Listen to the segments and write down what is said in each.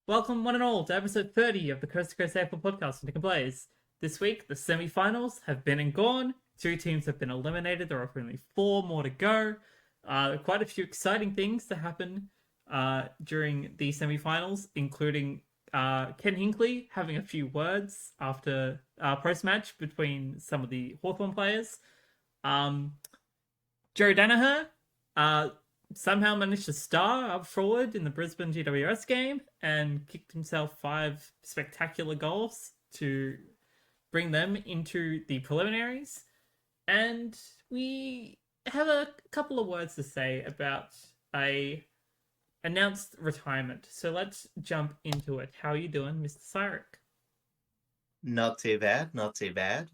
Welcome, one and all, to episode 30 of the Coast AFL Podcast from Nick and Blaze. This week, the semi finals have been and gone. Two teams have been eliminated. There are only four more to go. Quite a few exciting things to happen during the semi finals, including Ken Hinkley having a few words after post match between some of the Hawthorn players. Um, Joe Danaher uh, somehow managed to star up forward in the Brisbane GWS game and kicked himself 5 spectacular goals to bring them into the preliminaries. And we have a couple of words to say about a announced retirement. So let's jump into it. How are you doing, Mr. Syric? Not too bad, not too bad.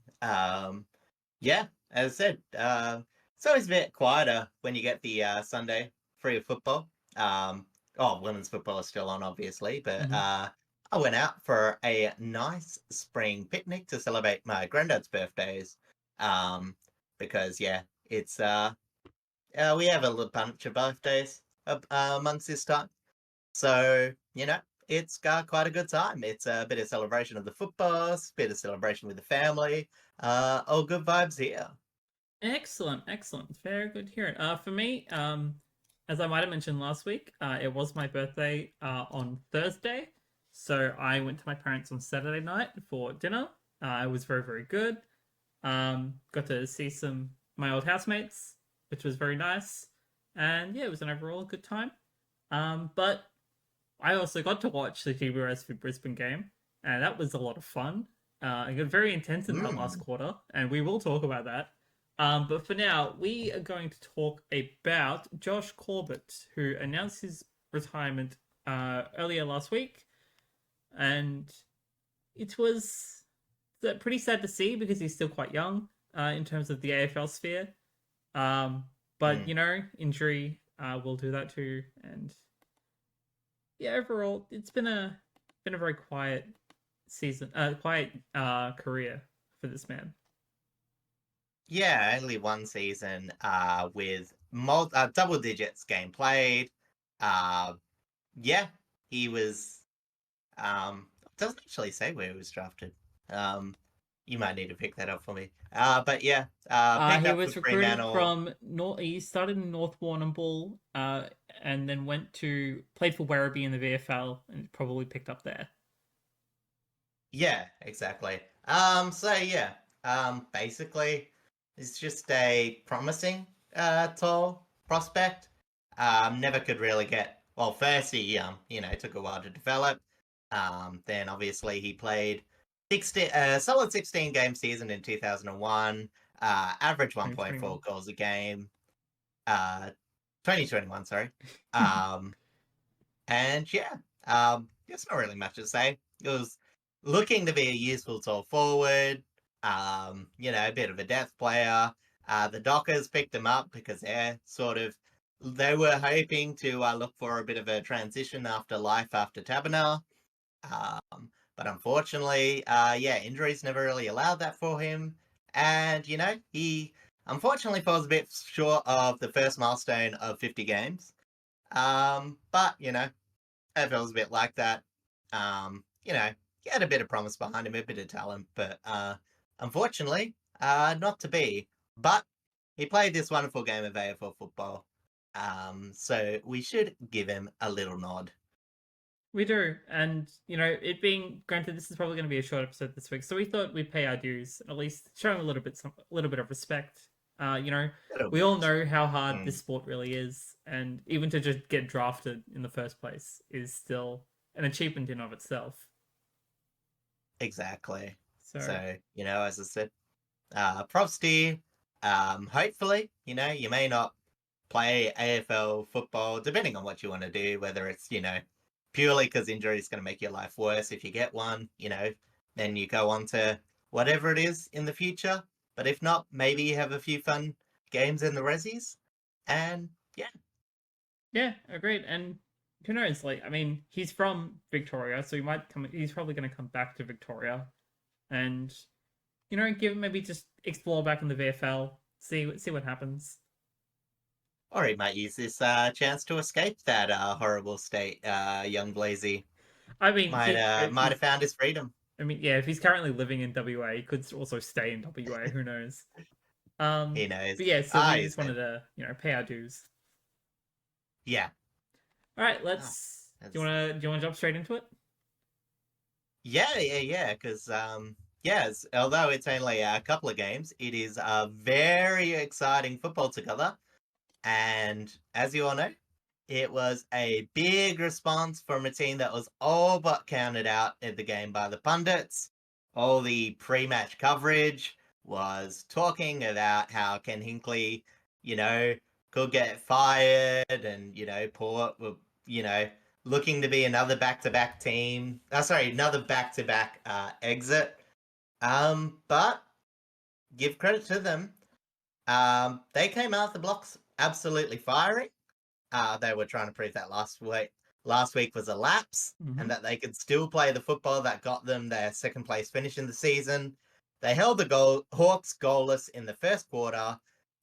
Yeah, as I said, it's always a bit quieter when you get the Sunday free of football. Women's football is still on, obviously, but I went out for a nice spring picnic to celebrate my granddad's birthdays. Because it's we have a little bunch of birthdays amongst this time, so it's got quite a good time. It's a bit of celebration of the footballs, bit of celebration with the family. All good vibes here. Excellent, excellent. Very good to hear it. For me, as I might have mentioned last week, it was my birthday on Thursday. So I went to my parents on Saturday night for dinner. It was very, very good. Got to see my old housemates, which was very nice. And yeah, it was an overall good time. But I also got to watch the GWS v Brisbane game, and that was a lot of fun. It got very intense in that last quarter, and we will talk about that. But for now, we are going to talk about Josh Corbett, who announced his retirement earlier last week. And it was pretty sad to see because he's still quite young in terms of the AFL sphere. But, injury will do that too. And yeah, overall, it's been a very quiet season, quiet career for this man. Yeah, only one season with double digits game played. Yeah, he was. Doesn't actually say where he was drafted. You might need to pick that up for me. But yeah, picked He up was for recruited Fremantle. from He started in North Warrnambool, and then played for Werribee in the VFL, and probably picked up there. Yeah, exactly. Basically, it's just a promising tall prospect. Never could really get well. First, he took a while to develop. Then obviously he played solid 16 game season in 2001. Average 1.4 goals a game. 2021, sorry. And yeah, there's not really much to say. It was looking to be a useful tall forward. A bit of a depth player. The Dockers picked him up because they were hoping to look for a bit of a transition after Taberner. But unfortunately, injuries never really allowed that for him. And, he unfortunately falls a bit short of the first milestone of 50 games. But, AFL's a bit like that. He had a bit of promise behind him, a bit of talent, but unfortunately, not to be. But he played this wonderful game of AFL football. So we should give him a little nod. We do, and it being granted, this is probably going to be a short episode this week, so we thought we'd pay our dues, at least show him a little bit of respect. We all know how hard this sport really is, and even to just get drafted in the first place is still an achievement in of itself. Exactly. So as I said, props to you. Hopefully, you may not play AFL football, depending on what you want to do, whether it's, purely because injury is going to make your life worse if you get one, then you go on to whatever it is in the future. But if not, maybe you have a few fun games in the Rezzies. And yeah. Yeah, agreed. And who knows? He's from Victoria, so he's probably going to come back to Victoria and, maybe just explore back in the VFL, see what happens. Or he might use this chance to escape that horrible state, young Blazy. I mean, Might have found his freedom. yeah, if he's currently living in WA, he could also stay in WA. Who knows? He knows. But yeah, so we He's just wanted good. to, pay our dues. Yeah. All right, Ah, let's. that's Do you want to jump straight into it? yeah. Because yes, although it's only a couple of games, it is a very exciting football together. And as you all know, it was a big response from a team that was all but counted out in the game by the pundits. All the pre-match coverage was talking about how Ken Hinkley, you know, could get fired, and Port were, you know, looking to be another back-to-back team. Sorry, another back-to-back exit. But give credit to them. They came out the blocks absolutely firing. They were trying to prove that last week was a lapse, Mm-hmm. and that they could still play the football that got them their second place finish in the season. They held the Hawks goalless in the first quarter,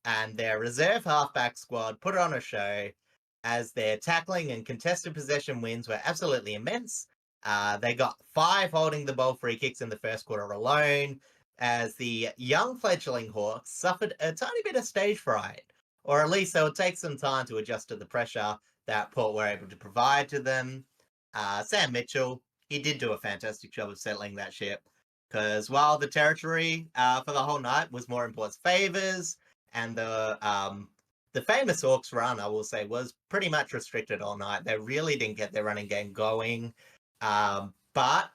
and their reserve halfback squad put on a show as their tackling and contested possession wins were absolutely immense. They got 5 holding the ball free kicks in the first quarter alone, as the young fledgling Hawks suffered a tiny bit of stage fright, or at least they would take some time to adjust to the pressure that Port were able to provide to them. Sam Mitchell, he did do a fantastic job of settling that ship, because while the territory for the whole night was more in Port's favours, and the famous Hawks run, I will say, was pretty much restricted all night. They really didn't get their running game going, but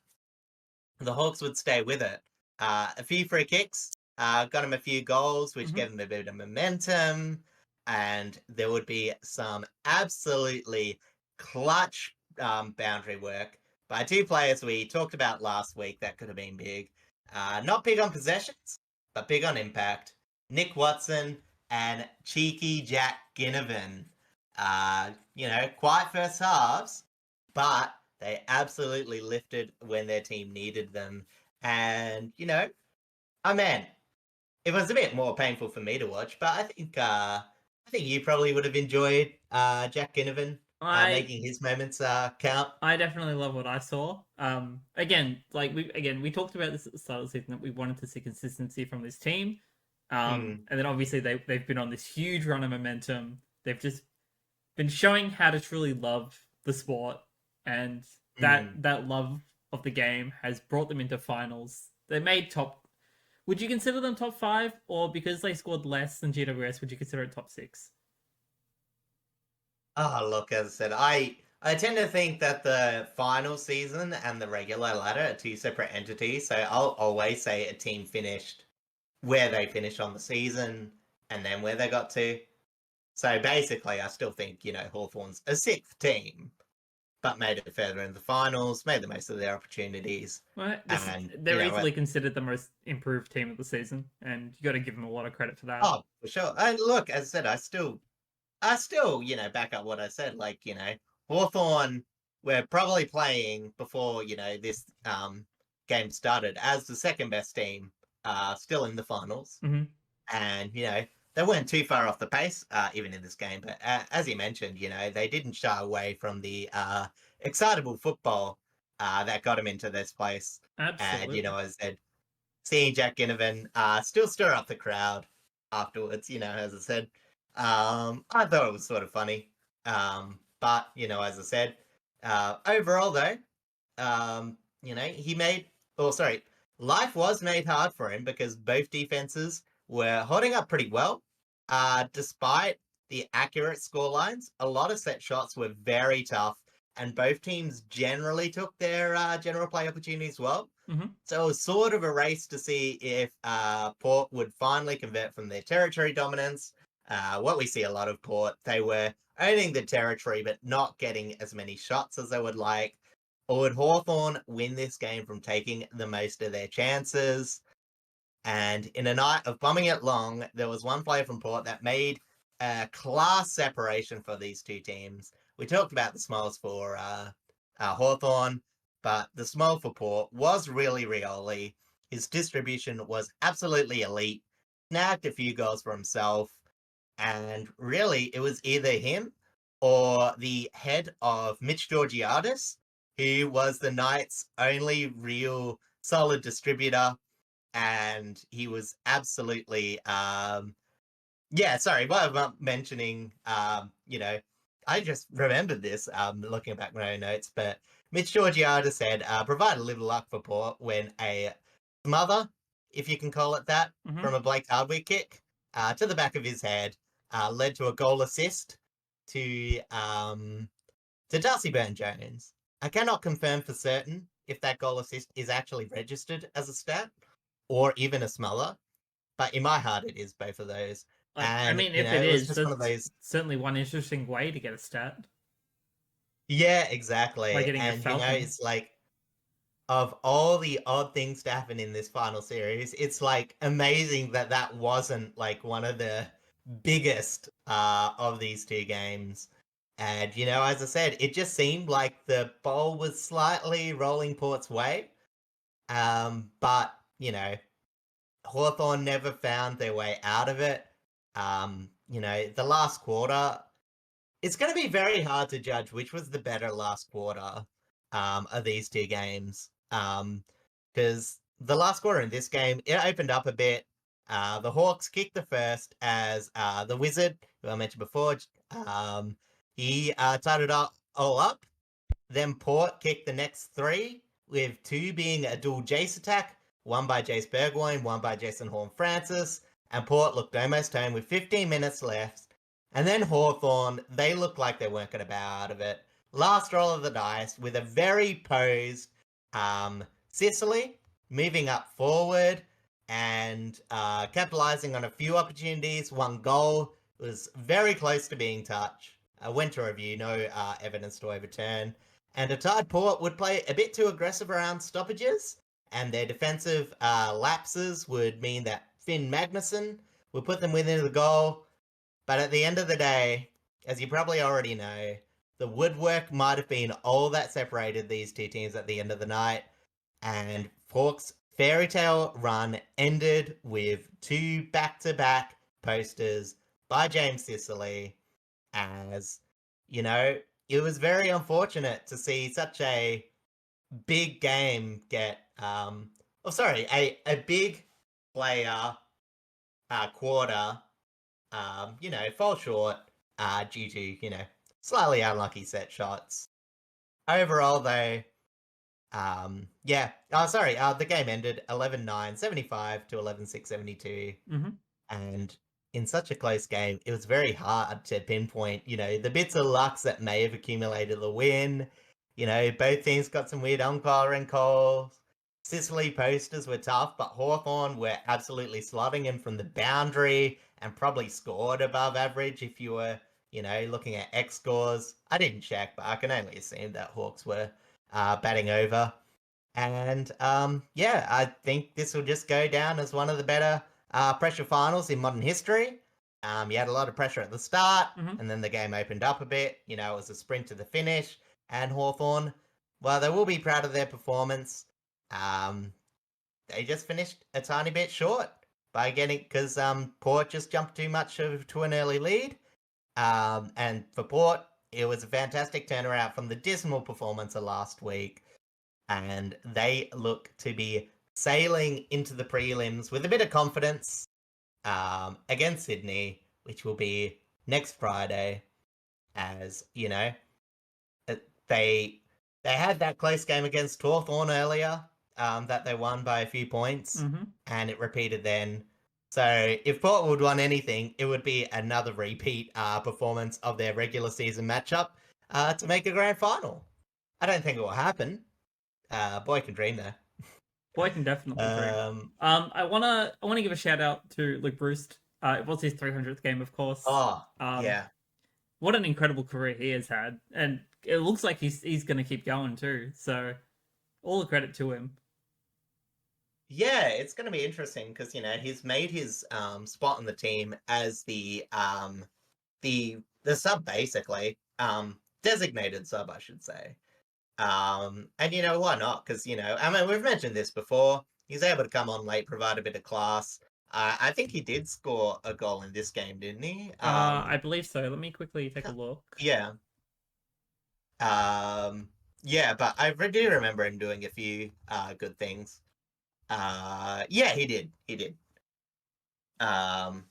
the Hawks would stay with it. A few free kicks, got him a few goals, which Mm-hmm. gave him a bit of momentum, and there would be some absolutely clutch boundary work by 2 players we talked about last week that could have been big. Not big on possessions, but big on impact. Nick Watson and cheeky Jack Ginnivan. Quiet first halves, but they absolutely lifted when their team needed them. And, man, it was a bit more painful for me to watch, but I think you probably would have enjoyed Jack Ginnivan I making his moments count. I definitely love what I saw. We talked about this at the start of the season that we wanted to see consistency from this team. Hmm. And then obviously they've been on this huge run of momentum. They've just been showing how to truly love the sport, and Hmm. that love of the game has brought them into finals. They made top. Would you consider them top 5, or because they scored less than GWS, would you consider it top 6? Oh, look, as I said, I tend to think that the final season and the regular ladder are 2 separate entities. So I'll always say a team finished where they finished on the season, and then where they got to. So basically, I still think, Hawthorn's a 6th team, but made it further in the finals, made the most of their opportunities. Well, And, they're easily considered the most improved team of the season, and you got to give them a lot of credit for that. oh, for sure. And look, as I said, I still, back up what I said. Like, Hawthorn were probably playing before, this game started as the second best team, still in the finals. Mm-hmm. And, they weren't too far off the pace, even in this game. But as you mentioned, they didn't shy away from the excitable football that got them into this place. And, Absolutely. as I said, seeing Jack Ginnivan still stir up the crowd afterwards, as I said, I thought it was sort of funny. But, as I said, overall, though, he made, oh, sorry, life was made hard for him because both defenses were holding up pretty well. Despite the accurate scorelines, a lot of set shots were very tough, and both teams generally took their general play opportunities well. Mm-hmm. So it was sort of a race to see if Port would finally convert from their territory dominance. What we see a lot of Port, they were owning the territory but not getting as many shots as they would like. Or would Hawthorn win this game from taking the most of their chances? And in a night of bumming it long, there was one player from Port that made a class separation for these two teams. We talked about the smiles for Hawthorn, but the smile for Port was really Rioli. His distribution was absolutely elite, snagged a few goals for himself, and really it was either him or the head of Mitch Georgiadis He was the Knights' only real solid distributor, and he was absolutely yeah, sorry, while I'm not mentioning I just remembered this looking back at my own notes, but Mitch Georgiades said provide a little luck for Port when a smother, if you can call it that, Mm-hmm. from a Blake Hardwick kick to the back of his head led to a goal assist to Darcy Byrne-Jones. I cannot confirm for certain if that goal assist is actually registered as a stat or even a smother, but in my heart it is both of those. Like, I And, mean, if it it was is, just one of that's those. certainly one interesting way to get a stat Yeah, by exactly. getting a And, Falcon. it's like, of all the odd things to happen in this final series, it's like amazing that that wasn't like one of the biggest of these two games. And, as I said, it just seemed like the ball was slightly rolling Port's way. But, Hawthorn never found their way out of it. The last quarter, it's going to be very hard to judge which was the better last quarter of these two games. Because the last quarter in this game, it opened up a bit. The Hawks kicked the first as the Wizard, who I mentioned before, he tied it all up. Then Port kicked the next three, with two being a dual Jace attack, one by Jace Burgoyne, one by Jason Horne-Francis, and Port looked almost home with 15 minutes left. And then Hawthorn, they looked like they weren't going to bow out of it. Last roll of the dice with a very posed Sicily moving up forward and capitalizing on a few opportunities. One goal was very close to being touched. Went to review, no evidence to overturn. And a tied Port would play a bit too aggressive around stoppages, and their defensive lapses would mean that Finn Magnuson would put them within the goal. But at the end of the day, as you probably already know, the woodwork might have been all that separated these two teams at the end of the night, and Hawks' fairy tale run ended with two back-to-back posters by James Sicily, as, it was very unfortunate to see such a big game get a big player quarter fall short due to, slightly unlucky set shots. Overall though, the game ended 11-9, 75 to 11-6, 72. Mm-hmm. And in such a close game, it was very hard to pinpoint, the bits of lucks that may have accumulated the win. Both teams got some weird umpiring calls. Sicily posters were tough, but Hawthorn were absolutely slotting him from the boundary and probably scored above average if you were, looking at X scores. I didn't check, but I can only assume that Hawks were batting over. And I think this will just go down as one of the better pressure finals in modern history. You had a lot of pressure at the start, Mm-hmm. and then the game opened up a bit. It was a sprint to the finish. And Hawthorn, well, they will be proud of their performance. They just finished a tiny bit short by because Port just jumped too much to an early lead. And for Port, it was a fantastic turnaround from the dismal performance of last week. And they look to be sailing into the prelims with a bit of confidence against Sydney, which will be next Friday. As they had that close game against Hawthorn earlier that they won by a few points, Mm-hmm. and it repeated then. So if Port would won anything, it would be another repeat performance of their regular season matchup to make a grand final. I don't think it will happen. Boy can dream there. Boy can definitely dream. Um, I wanna give a shout out to Luke Bruce. It was his 300th game, of course. oh, Um, yeah. what an incredible career he has had, and it looks like he's gonna keep going too. So, all the credit to him. Yeah, it's going to be interesting because, he's made his spot on the team as the sub, basically. Designated sub, I should say. And why not? Because, I mean, we've mentioned this before. He's able to come on late, provide a bit of class. I think he did score a goal in this game, didn't he? I believe so. Let me quickly take a look. Yeah. Um, Yeah, but I do remember him doing a few good things. Yeah, he did. He did. Um,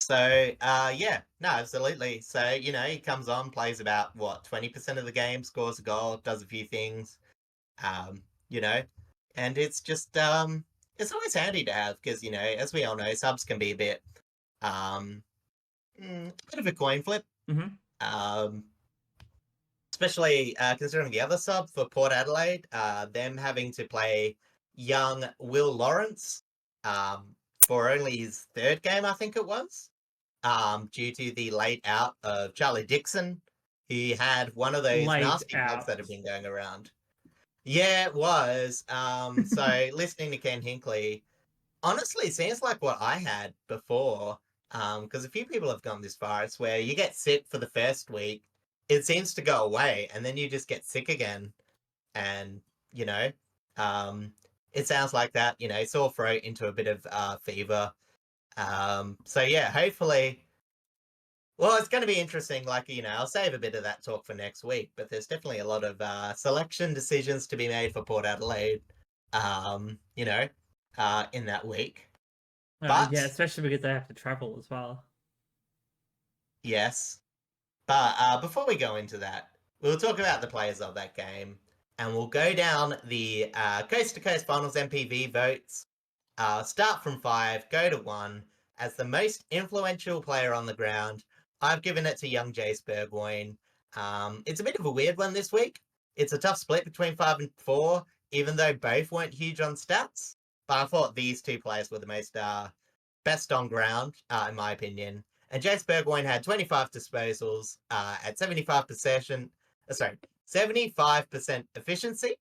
yeah, no, absolutely. So, he comes on, plays about what, 20% of the game, scores a goal, does a few things. Um, you know, and it's just it's always handy to have because, as we all know, subs can be a um bit of a coin flip. Mm-hmm. Um, especially considering the other sub for Port Adelaide, them having to play young Will Lawrence for only his third game, I think it was, due to the late out of Charlie Dixon. He had one of those Laid nasty bugs out. that have been going around. Yeah, it was. So listening to Ken Hinkley, honestly, seems like what I had before. Because a few people have gone this far. It's where you get sick for the first week, it seems to go away, and then you just get sick again. And, you know, um, it sounds like that, sore throat into a bit of fever. So yeah, hopefully. Well, it's going to be interesting. Like, I'll save a bit of that talk for next week, but there's definitely a lot of selection decisions to be made for Port Adelaide, in that week. Yeah, But especially because they have to travel as well. yes, but before we go into that, we'll talk about the players of that game, and we'll go down the Coast to Coast Finals MPV votes. Start from 5, go to 1. As the most influential player on the ground, I've given it to young Jace Burgoyne. It's a bit of a weird one this week. It's a tough split between 5 and 4, even though both weren't huge on stats. But I thought these two players were the most best on ground, in my opinion. And Jace Burgoyne had 25 disposals at 75% efficiency,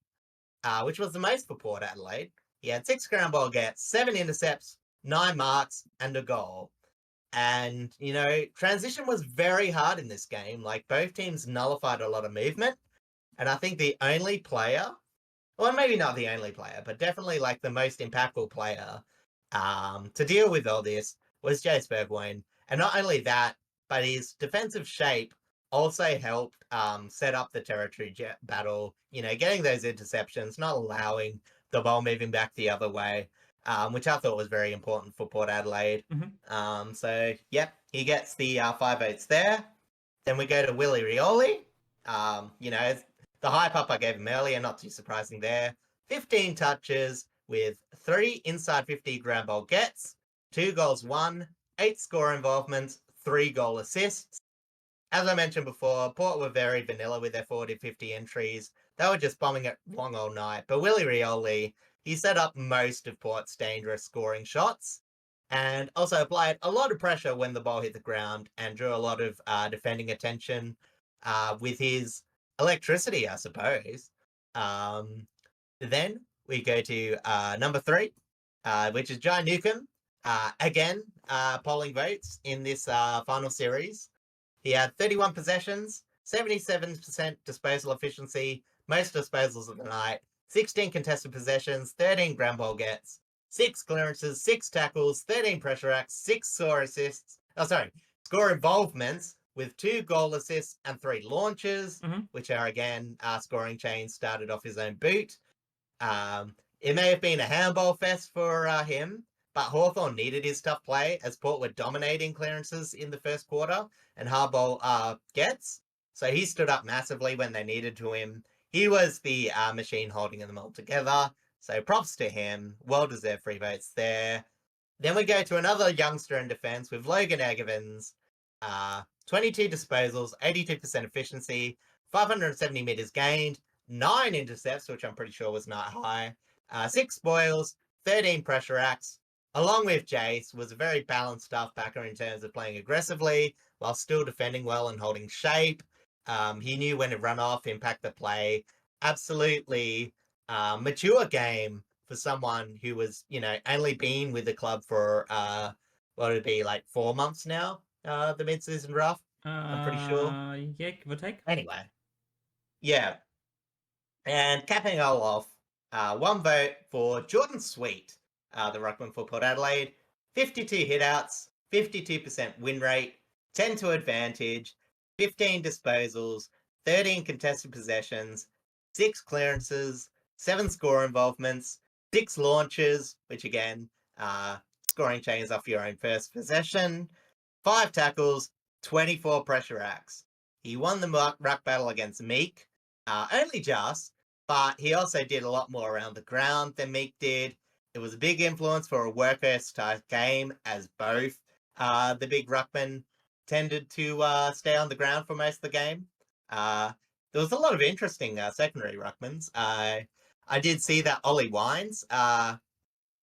which was the most for Port Adelaide. He had 6 ground ball gets, 7 intercepts, 9 marks, and a goal. And, transition was very hard in this game. Like, both teams nullified a lot of movement. And I think the only player, well, maybe not the only player, but definitely like the most impactful player to deal with all this was Jace Burgoyne. And not only that, but his defensive shape also helped set up the territory battle, getting those interceptions, not allowing the ball moving back the other way, which I thought was very important for Port Adelaide. So, yep, he gets the 5 votes there. Then we go to Willie Rioli. The hype up I gave him earlier, not too surprising there. 15 touches with 3 inside 50 ground ball gets, 2 goals won, 8 score involvements, 3 goal assists. As I mentioned before, Port were very vanilla with their 40-50 entries. They were just bombing it long all night. But Willie Rioli, he set up most of Port's dangerous scoring shots and also applied a lot of pressure when the ball hit the ground and drew a lot of defending attention with his electricity, I suppose. Then we go to number 3, which is Jai Newcomb. Again, polling votes in this final series. He had 31 possessions, 77% disposal efficiency, most disposals of the night, 16 contested possessions, 13 ground ball gets, 6 clearances, 6 tackles, 13 pressure acts, 6 score involvements with 2 goal assists and 3 launches, which are again scoring chains started off his own boot. It may have been a handball fest for him, but Hawthorn needed his tough play as Port were dominating clearances in the first quarter and hardball gets. So he stood up massively when they needed to him. He was the machine holding them all together. So props to him. Well-deserved 3 votes there. Then we go to another youngster in defense with Logan Eggevans. 22 disposals, 82% efficiency, 570 meters gained, 9 intercepts, which I'm pretty sure was not high, 6 spoils, 13 pressure acts, along with Jace, was a very balanced halfbacker in terms of playing aggressively while still defending well and holding shape. He knew when to run off, impact the play. Absolutely mature game for someone who was, only been with the club for what would it be, like 4 months now, the mid-season draft, I'm pretty sure. Yeah, give or take. Anyway, yeah. And capping it all off, 1 vote for Jordan Sweet, the ruckman for Port Adelaide. 52 hitouts, 52% win rate, 10 to advantage, 15 disposals, 13 contested possessions, 6 clearances, 7 score involvements, 6 launches, which again, scoring chains off your own first possession, 5 tackles, 24 pressure acts. He won the ruck battle against Meek, only just, but he also did a lot more around the ground than Meek did. It was a big influence for a workhorse type game, as both the big ruckman tended to stay on the ground for most of the game. There was a lot of interesting secondary ruckmans. I did see that Ollie Wines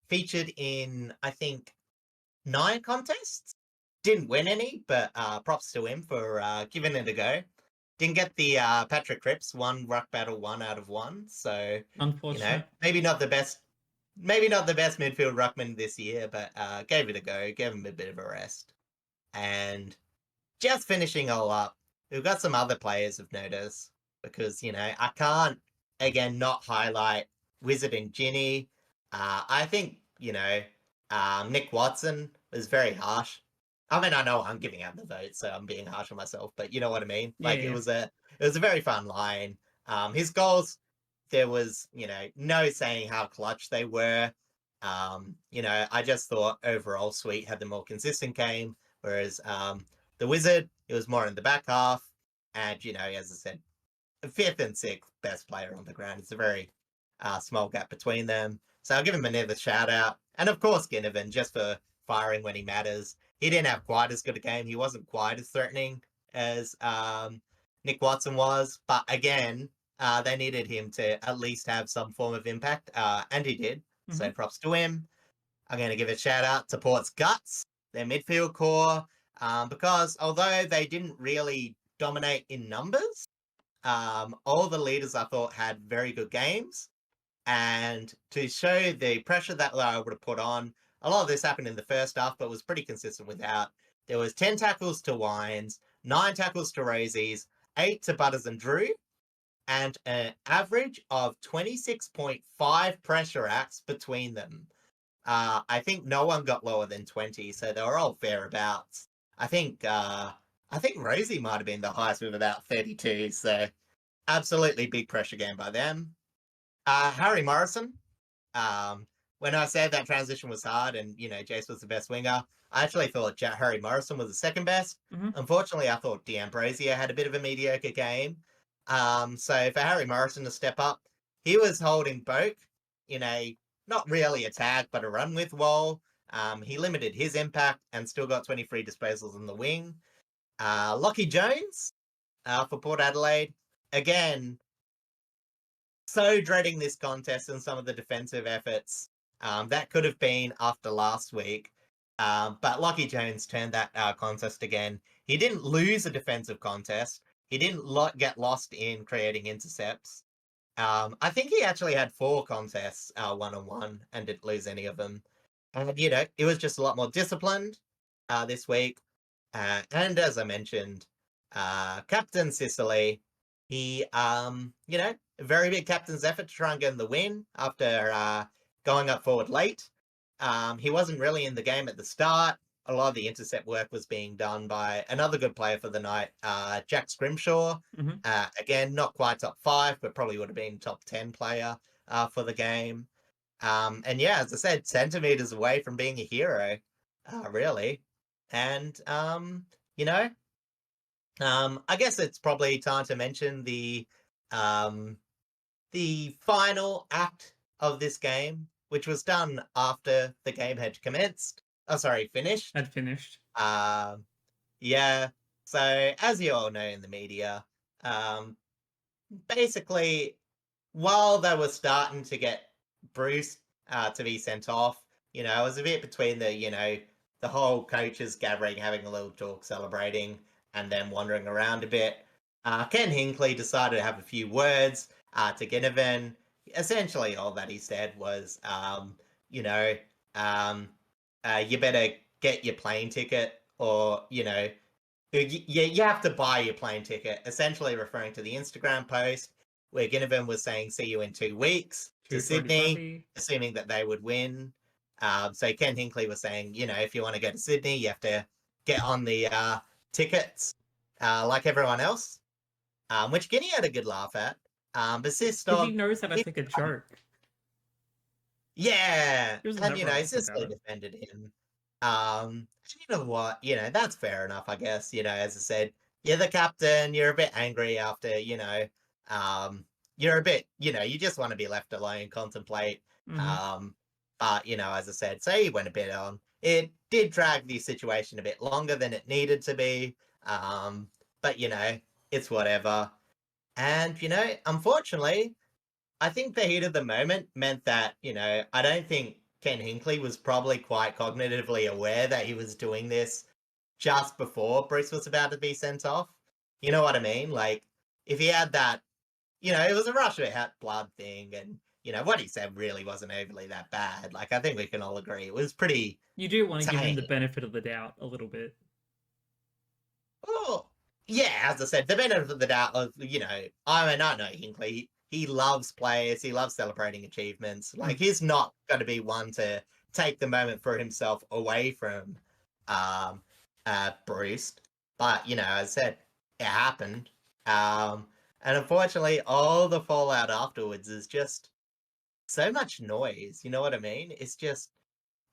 featured in, I think, 9 contests. Didn't win any, but props to him for giving it a go. Didn't get the Patrick Cripps 1 ruck battle 1 out of 1. So, Unfortunate. maybe not the best midfield ruckman this year, but gave it a go, gave him a bit of a rest. And just finishing all up, we've got some other players of notice because, I can't, again, not highlight Wizard and Ginny. I think, Nick Watson was very harsh. I mean, I know I'm giving out the vote, so I'm being harsh on myself, but you know what I mean? Like, Yeah. it was a very fun line. His goals, there was, no saying how clutch they were. I just thought overall Sweet had the more consistent game, whereas the Wizard, it was more in the back half. And, as I said, 5th and 6th best player on the ground. It's a very small gap between them. So I'll give him another shout out. And of course, Ginnivan, just for firing when he matters. He didn't have quite as good a game. He wasn't quite as threatening as Nick Watson was. But again, they needed him to at least have some form of impact. And he did. So props to him. I'm going to give a shout out to Port's Guts, their midfield core, because although they didn't really dominate in numbers, all the leaders I thought had very good games. And to show the pressure that they were able to put on, a lot of this happened in the first half, but was pretty consistent without. There was 10 tackles to Wines, 9 tackles to Rosies, 8 to Butters and Drew, and an average of 26.5 pressure acts between them. I think no one got lower than 20, so they were all fair-abouts. I think Rosie might have been the highest with about 32, so absolutely big pressure game by them. Harry Morrison, when I said that transition was hard and, Jace was the best winger, I actually thought Harry Morrison was the second best. Unfortunately, I thought D'Ambrosio had a bit of a mediocre game. So for Harry Morrison to step up, he was holding Boak in a not really a tag, but a run with wall. He limited his impact and still got 23 disposals in the wing. Lockie Jones for Port Adelaide. Again, so dreading this contest and some of the defensive efforts. That could have been after last week. But Lockie Jones turned that contest again. He didn't lose a defensive contest. He didn't get lost in creating intercepts. I think he actually had 4 contests one-on-one and didn't lose any of them. And, it was just a lot more disciplined this week. And as I mentioned, Captain Sicily, he, a very big captain's effort to try and get in the win after going up forward late. He wasn't really in the game at the start. A lot of the intercept work was being done by another good player for the night, Jack Scrimshaw. Again, not quite top 5, but probably would have been top 10 player for the game. And yeah, as I said, centimeters away from being a hero, really. And, I guess it's probably time to mention the final act of this game, which was done after the game had finished. Had finished. Yeah. So as you all know in the media, basically, while they were starting to get Bruce to be sent off, it was a bit between the whole coaches gathering, having a little talk, celebrating, and then wandering around a bit. Ken Hinkley decided to have a few words to Ginnivan. Essentially, all that he said was, you better get your plane ticket, or, you have to buy your plane ticket, essentially referring to the Instagram post where Ginnivan was saying, see you in 2 weeks to Sydney, assuming that they would win. So Ken Hinkley was saying, if you want to go to Sydney, you have to get on the tickets like everyone else, which Guinea had a good laugh at. But Sis Because he dog, knows how to he, take a joke. yeah, He was and never honest Cisco about it. defended him. You know what? That's fair enough, I guess. As I said, you're the captain. You're a bit angry after, you're a bit, you just want to be left alone, contemplate. Mm-hmm. But as I said, so he went a bit on. It did drag the situation a bit longer than it needed to be. But it's whatever. And unfortunately, I think the heat of the moment meant that, I don't think Ken Hinkley was probably quite cognitively aware that he was doing this just before Bruce was about to be sent off. You know what I mean? Like, if he had that, it was a rush of blood thing, and, what he said really wasn't overly that bad. Like, I think we can all agree. It was pretty You do want to give him tame. the benefit of the doubt a little bit. Oh, yeah, as I said, the benefit of the doubt of, I mean, I know Hinkley. He loves players. He loves celebrating achievements. Like, he's not going to be one to take the moment for himself away from um, Bruce. But, as I said, it happened. And unfortunately, all the fallout afterwards is just so much noise. You know what I mean? It's just,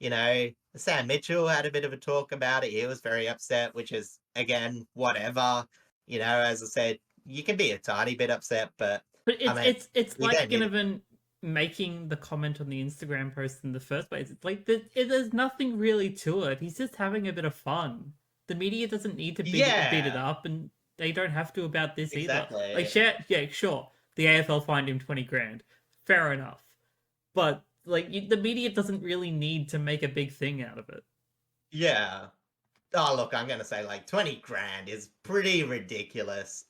Sam Mitchell had a bit of a talk about it. He was very upset, which is, again, whatever. As I said, you can be a tiny bit upset, but But I mean, it's we like don't need it. Ginnivan making the comment on the Instagram post in the first place. It's like there's nothing really to it. He's just having a bit of fun. The media doesn't need to beat it Yeah, up, and they don't have to about this either. Like, exactly. yeah, sure, the AFL fined him 20 grand, fair enough, but like the media doesn't really need to make a big thing out of it. Yeah. Oh, look, I'm going to say like 20 grand is pretty ridiculous,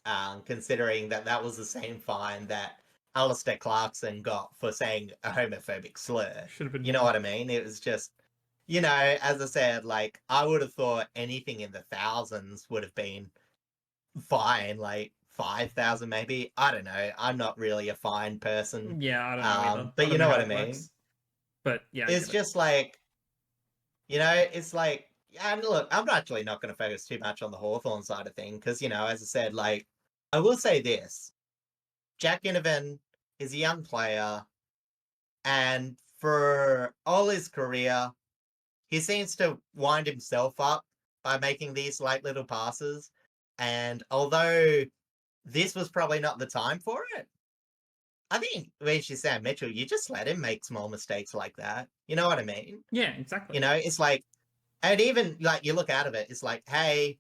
considering that that was the same fine that Alistair Clarkson got for saying a homophobic slur. Should have been You know more. what I mean? It was just, as I said, like, I would have thought anything in the thousands would have been fine, like 5,000 maybe. I don't know. I'm not really a fine person. Yeah, I don't know either. I But you don't know know how what I it mean? works, but yeah, I It's get it. just like, it's like, and look, I'm actually not going to focus too much on the Hawthorn side of things because, as I said, like, I will say this: Jack Ginnivan is a young player, and for all his career, he seems to wind himself up by making these like little passes. And although this was probably not the time for it, I think when she's Sam Mitchell, you just let him make small mistakes like that. You know what I mean? Yeah, exactly. It's like, and even like you look out of it, it's like, hey,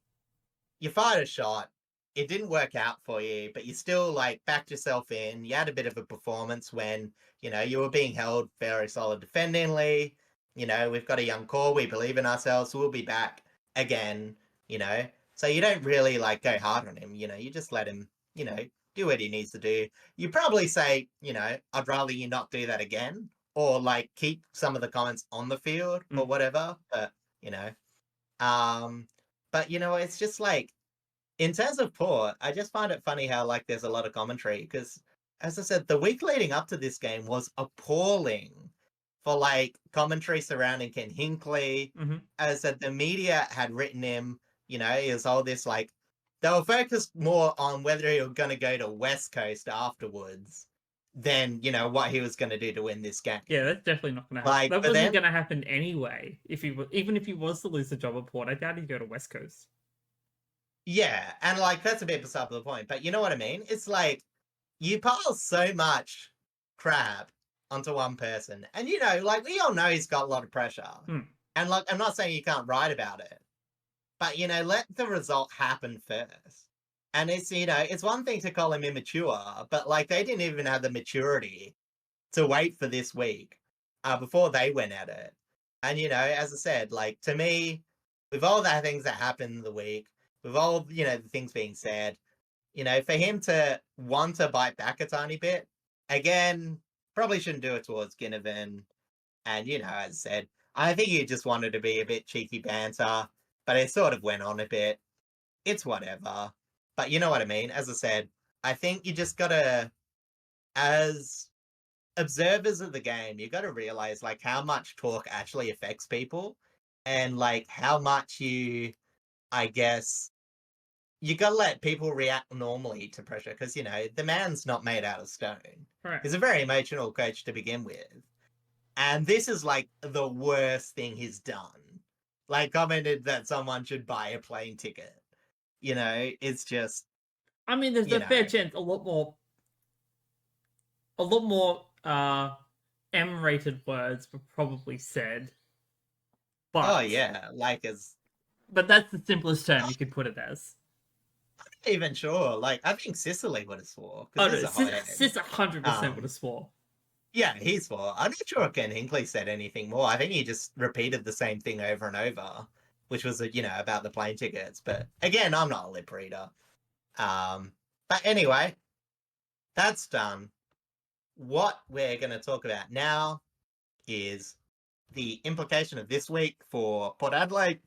you fired a shot. It didn't work out for you, but you still like backed yourself in. You had a bit of a performance when, you were being held very solid defendingly. We've got a young core. We believe in ourselves. We'll be back again, you know. So you don't really like go hard on him, you just let him, do what he needs to do. You probably say, I'd rather you not do that again or like keep some of the comments on the field or whatever. But, you know, um, but it's just like, in terms of Port, I just find it funny how like there's a lot of commentary because, as I said, the week leading up to this game was appalling for like commentary surrounding Ken Hinkley. Mm-hmm. As I said, the media had written him, he was all this like they were focused more on whether he was going to go to West Coast afterwards than what he was going to do to win this game. Yeah, that's definitely not going to happen. Like, That but wasn't then going to happen anyway. If he even if he was to lose the job at Port, I doubt he'd go to West Coast. yeah, and like that's a bit beside the point, but you know what I mean? It's like you pile so much crap onto one person. And like we all know he's got a lot of pressure. And like I'm not saying you can't write about it, but let the result happen first. And it's it's one thing to call him immature, but like they didn't even have the maturity to wait for this week before they went at it. And as I said, like to me, with all the things that happened in the week, with all the things being said, for him to want to bite back a tiny bit, again, probably shouldn't do it towards Ginnivan. And, as I said, I think he just wanted to be a bit cheeky banter, but it sort of went on a bit. It's whatever. But you know what I mean? As I said, I think you just gotta, as observers of the game, you gotta realize like how much talk actually affects people and like how much you, I guess, you got to let people react normally to pressure because, the man's not made out of stone. Right. He's a very emotional coach to begin with. And this is like the worst thing he's done. Like, commented that someone should buy a plane ticket. It's just. I mean, there's a fair chance a lot more M-rated words were probably said. Oh, yeah. But that's the simplest term you could put it as. I'm not even sure. Like, I think Sicily would have swore. Oh, no, Sis 100% would have swore. Yeah, he swore. I'm not sure if Ken Hinkley said anything more. I think he just repeated the same thing over and over, which was, about the plane tickets. But again, I'm not a lip reader. But anyway, that's done. What we're going to talk about now is the implication of this week for Port Adelaide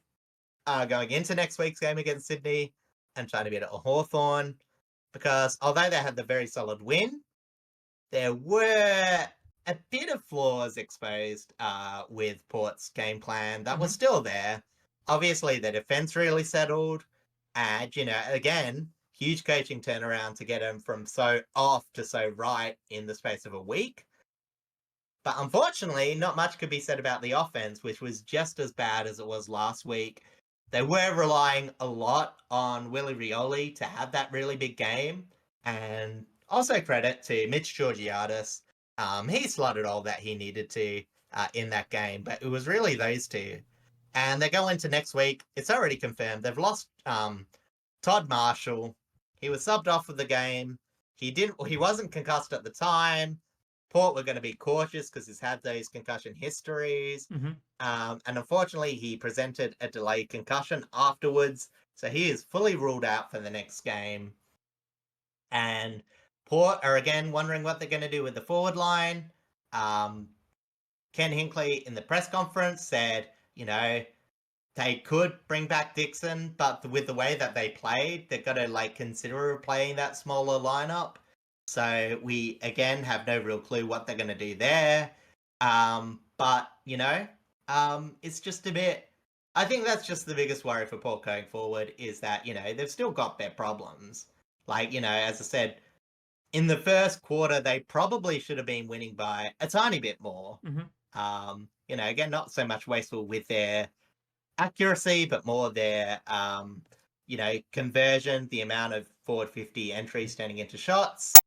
going into next week's game against Sydney and trying to beat it at Hawthorn. Because although they had the very solid win, there were a bit of flaws exposed with Port's game plan that was still there. Obviously, the defense really settled. And, again, huge coaching turnaround to get him from so off to so right in the space of a week. But unfortunately, not much could be said about the offense, which was just as bad as it was last week. They were relying a lot on Willie Rioli to have that really big game. And also credit to Mitch Georgiadis. He slotted all that he needed to in that game, but it was really those two. And they go into next week. It's already confirmed. They've lost Todd Marshall. He was subbed off of the game. He wasn't concussed at the time. Port were going to be cautious because he's had those concussion histories. And unfortunately, he presented a delayed concussion afterwards. So he is fully ruled out for the next game. And Port are again wondering what they're going to do with the forward line. Ken Hinkley in the press conference said, they could bring back Dixon, but with the way that they played, they've got to consider playing that smaller lineup. So we again have no real clue what they're going to do there. But it's just a bit. I think that's just the biggest worry for Port going forward is that they've still got their problems. As I said, in the first quarter they probably should have been winning by a tiny bit more. Again, not so much wasteful with their accuracy, but more their conversion, the amount of forward 50 entries turning into shots.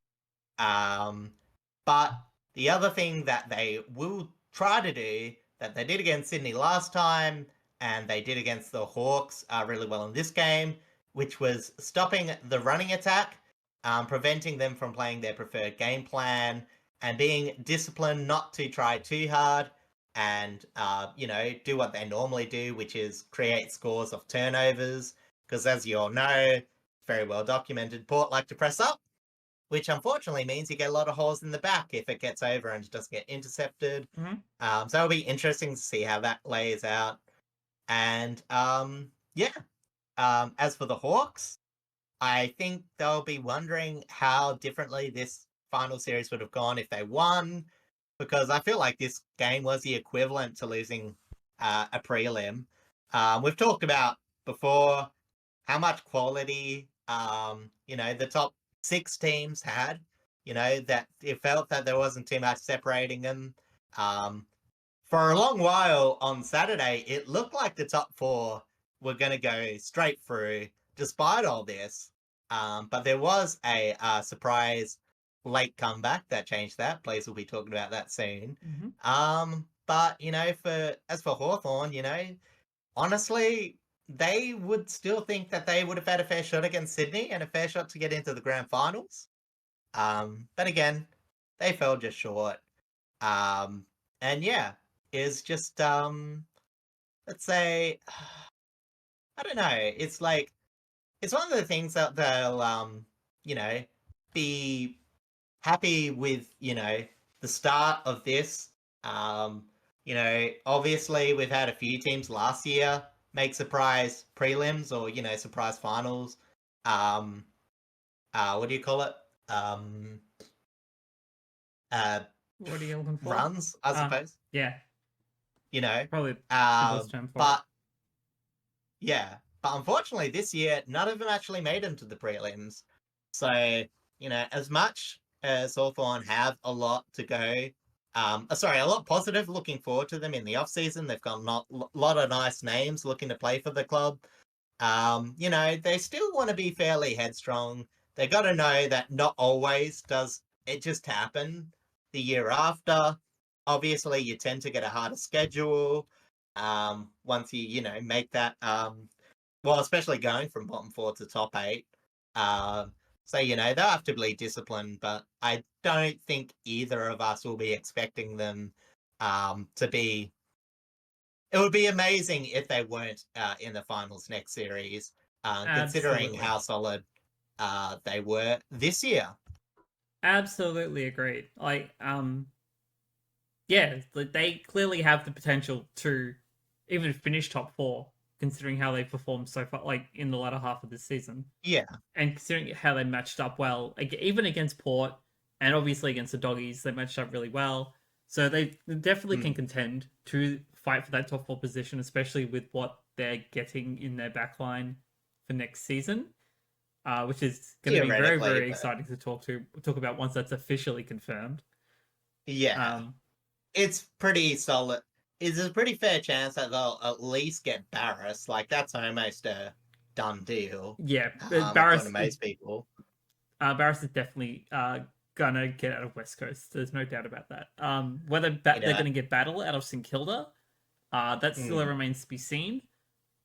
But the other thing that they will try to do that they did against Sydney last time and they did against the Hawks really well in this game, which was stopping the running attack, preventing them from playing their preferred game plan and being disciplined not to try too hard and, do what they normally do, which is create scores of turnovers. Because as you all know, very well documented, Port like to press up, which unfortunately means you get a lot of holes in the back if it gets over and just get intercepted. So it'll be interesting to see how that lays out. And as for the Hawks, I think they'll be wondering how differently this final series would have gone if they won, because I feel like this game was the equivalent to losing a prelim. We've talked about before how much quality, the top 6 teams had, that it felt that there wasn't too much separating them. For a long while on Saturday, it looked like the top 4 were going to go straight through despite all this. But there was a surprise late comeback that changed that. Blaze will be talking about that soon. But, as for Hawthorn, honestly, they would still think that they would have had a fair shot against Sydney and a fair shot to get into the grand finals. But again, they fell just short. And yeah, it's just, let's say, I don't know. It's it's one of the things that they'll, be happy with, the start of this. Obviously we've had a few teams last year make surprise prelims or, surprise finals. What do you call it? What are you looking for? Runs, I suppose. Yeah. Probably the best term for but it. yeah. But unfortunately, this year, none of them actually made them to the prelims. So, as much as Hawthorn have a lot to go, a lot positive looking forward to them in the off-season. They've got a lot of nice names looking to play for the club. They still want to be fairly headstrong. They got to know that not always does it just happen the year after. Obviously, you tend to get a harder schedule once you make that well, especially going from bottom four to top eight. So, they'll have to be disciplined, but I don't think either of us will be expecting them to be. It would be amazing if they weren't in the finals next series, considering Absolutely. how solid they were this year. Absolutely agreed. Yeah, they clearly have the potential to even finish top four, considering how they performed so far, like in the latter half of this season, Yeah, and considering how they matched up well, even against Port, and obviously against the Doggies, they matched up really well. So they definitely can contend to fight for that top four position, especially with what they're getting in their backline for next season, which is going to be very, theoretically, very but exciting to talk about once that's officially confirmed. yeah, it's pretty solid. It's a pretty fair chance that they'll at least get Barris. Like, that's almost a done deal. Yeah, According to most people. Barris is definitely gonna get out of West Coast. There's no doubt about that. Whether they're gonna get Battle out of St Kilda, that still remains to be seen.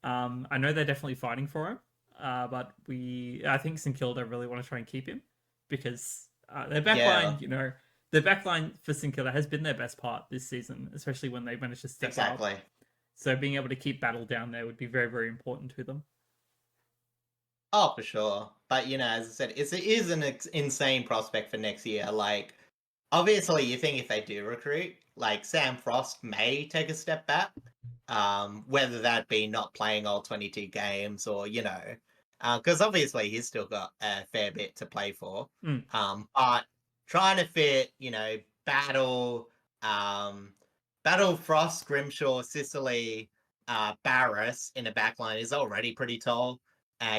I know they're definitely fighting for him, but I think St Kilda really want to try and keep him because their backline, their backline for St Kilda has been their best part this season, especially when they managed to step up. So being able to keep Battle down there would be very, very important to them. Oh, for sure. But, as I said, it is an insane prospect for next year. Like, obviously, you think if they do recruit, like, Sam Frost may take a step back, whether that be not playing all 22 games or, because obviously he's still got a fair bit to play for. But trying to fit, Battle, Frost, Grimshaw, Sicily, Barris in the backline is already pretty tall.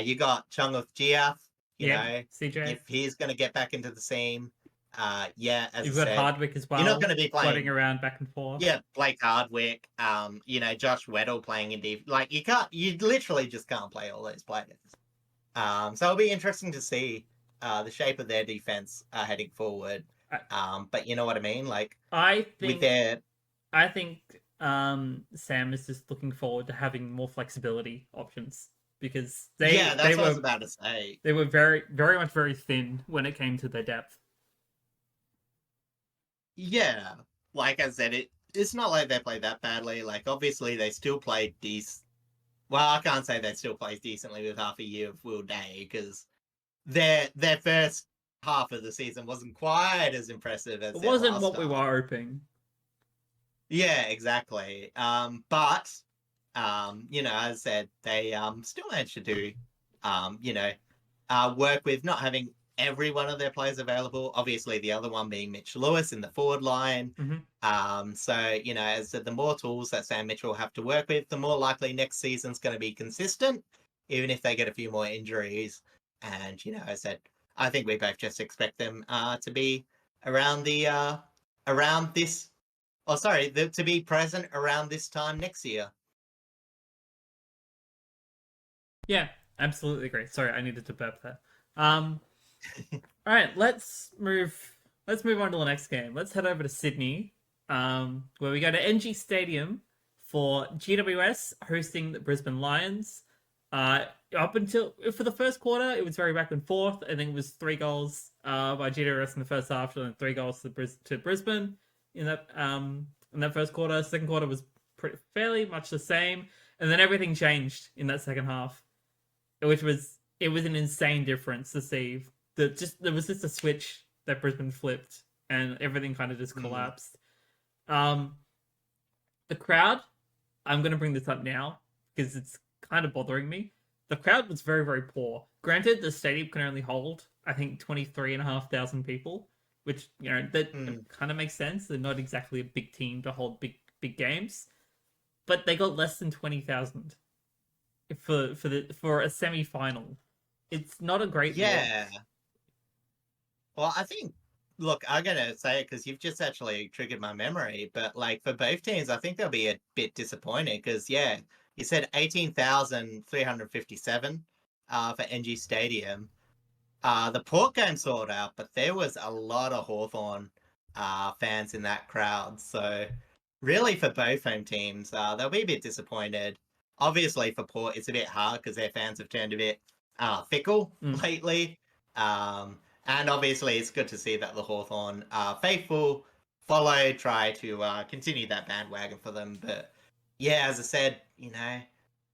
You got Chung of Giaf, CJ. if he's going to get back into the scene. As you've I got said, Hardwick as well. You're not going to be floating around back and forth. Yeah, Blake Hardwick. Josh Weddle playing in deep. Like, you literally just can't play all those players. So it'll be interesting to see the shape of their defense heading forward. But you know what I mean? Like, I think Sam is just looking forward to having more flexibility options because that's what I was about to say. They were very, very much very thin when it came to their depth. Yeah, like I said, it's not like they played that badly. Like, obviously, they still played decent. Well, I can't say they still played decently with half a year of Will Day because their first half of the season wasn't quite as impressive as it wasn't what we were hoping. Yeah, exactly. But as I said, they still managed to do work with not having every one of their players available. Obviously, the other one being Mitch Lewis in the forward line. So, as I said, the more tools that Sam Mitchell will have to work with, the more likely next season's going to be consistent, even if they get a few more injuries. And, as I said, I think we both just expect them to be around to be present around this time next year. Yeah, absolutely agree. Sorry, I needed to burp there. All right, let's move on to the next game. Let's head over to Sydney, where we go to NG Stadium for GWS hosting the Brisbane Lions. Up until for the first quarter, it was very back and forth. I think it was 3 goals by GWS in the first half, and then 3 goals to Brisbane in that first quarter. Second quarter was fairly much the same, and then everything changed in that second half, which was an insane difference to see. There was just a switch that Brisbane flipped, and everything kind of just collapsed. The crowd, I'm going to bring this up now because it's kind of bothering me. The crowd was very, very poor. Granted, the stadium can only hold, I think, 23,500 people, which, that kind of makes sense. They're not exactly a big team to hold big games, but they got less than 20,000. for a semi-final. It's not a great look. Yeah. Well, I think, look, I'm gonna say it because you've just actually triggered my memory. But like for both teams, I think they'll be a bit disappointed because yeah, you said 18,357 for NG Stadium. The Port game sold out, but there was a lot of Hawthorn fans in that crowd. So really, for both home teams, they'll be a bit disappointed. Obviously, for Port, it's a bit hard because their fans have turned a bit fickle lately. And obviously, it's good to see that the Hawthorn faithful try to continue that bandwagon for them. But yeah, as I said,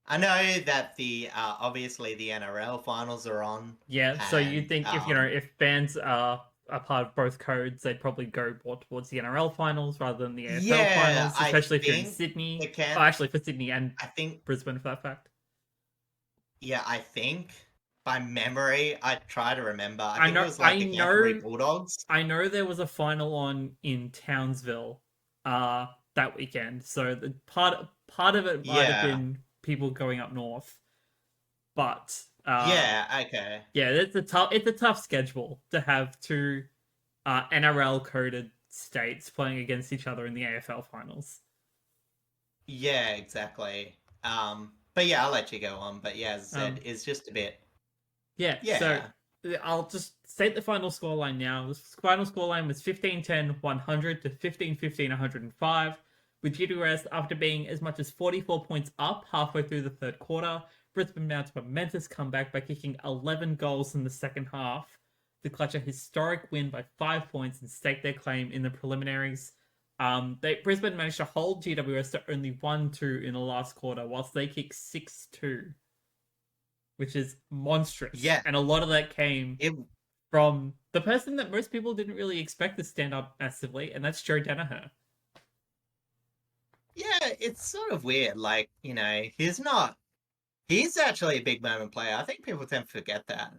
I know that the obviously the NRL finals are on. Yeah, so you And think if fans are a part of both codes, they'd probably go more towards the NRL finals rather than the AFL yeah, finals, I especially if you're in think Sydney. it can. Oh, actually, for Sydney and I think Brisbane, for that fact. Yeah, I think by memory, I try to remember. I I think it know, was like I the Canterbury know, Bulldogs. I know there was a final on in Townsville, that weekend. So the part of it might have Yeah, been people going up north, but yeah, okay. yeah, it's a tough schedule to have two NRL coded states playing against each other in the AFL finals. Yeah, exactly. But yeah, I'll let you go on. But yeah, as I said, Um, it's just a bit. yeah, so Yeah, I'll just state the final scoreline now. The final scoreline was 15-10, 100 to 15-15, 105, with GWS after being as much as 44 points up halfway through the third quarter. Brisbane mounted a momentous comeback by kicking 11 goals in the second half to clutch a historic win by 5 points and stake their claim in the preliminaries. Brisbane managed to hold GWS to only 1-2 in the last quarter, whilst they kicked 6-2, which is monstrous. yeah. And a lot of that came It. from the person that most people didn't really expect to stand up massively, and that's Joe Danaher. Yeah, it's sort of weird. Like he's not. He's actually a big moment player. I think people tend to forget that.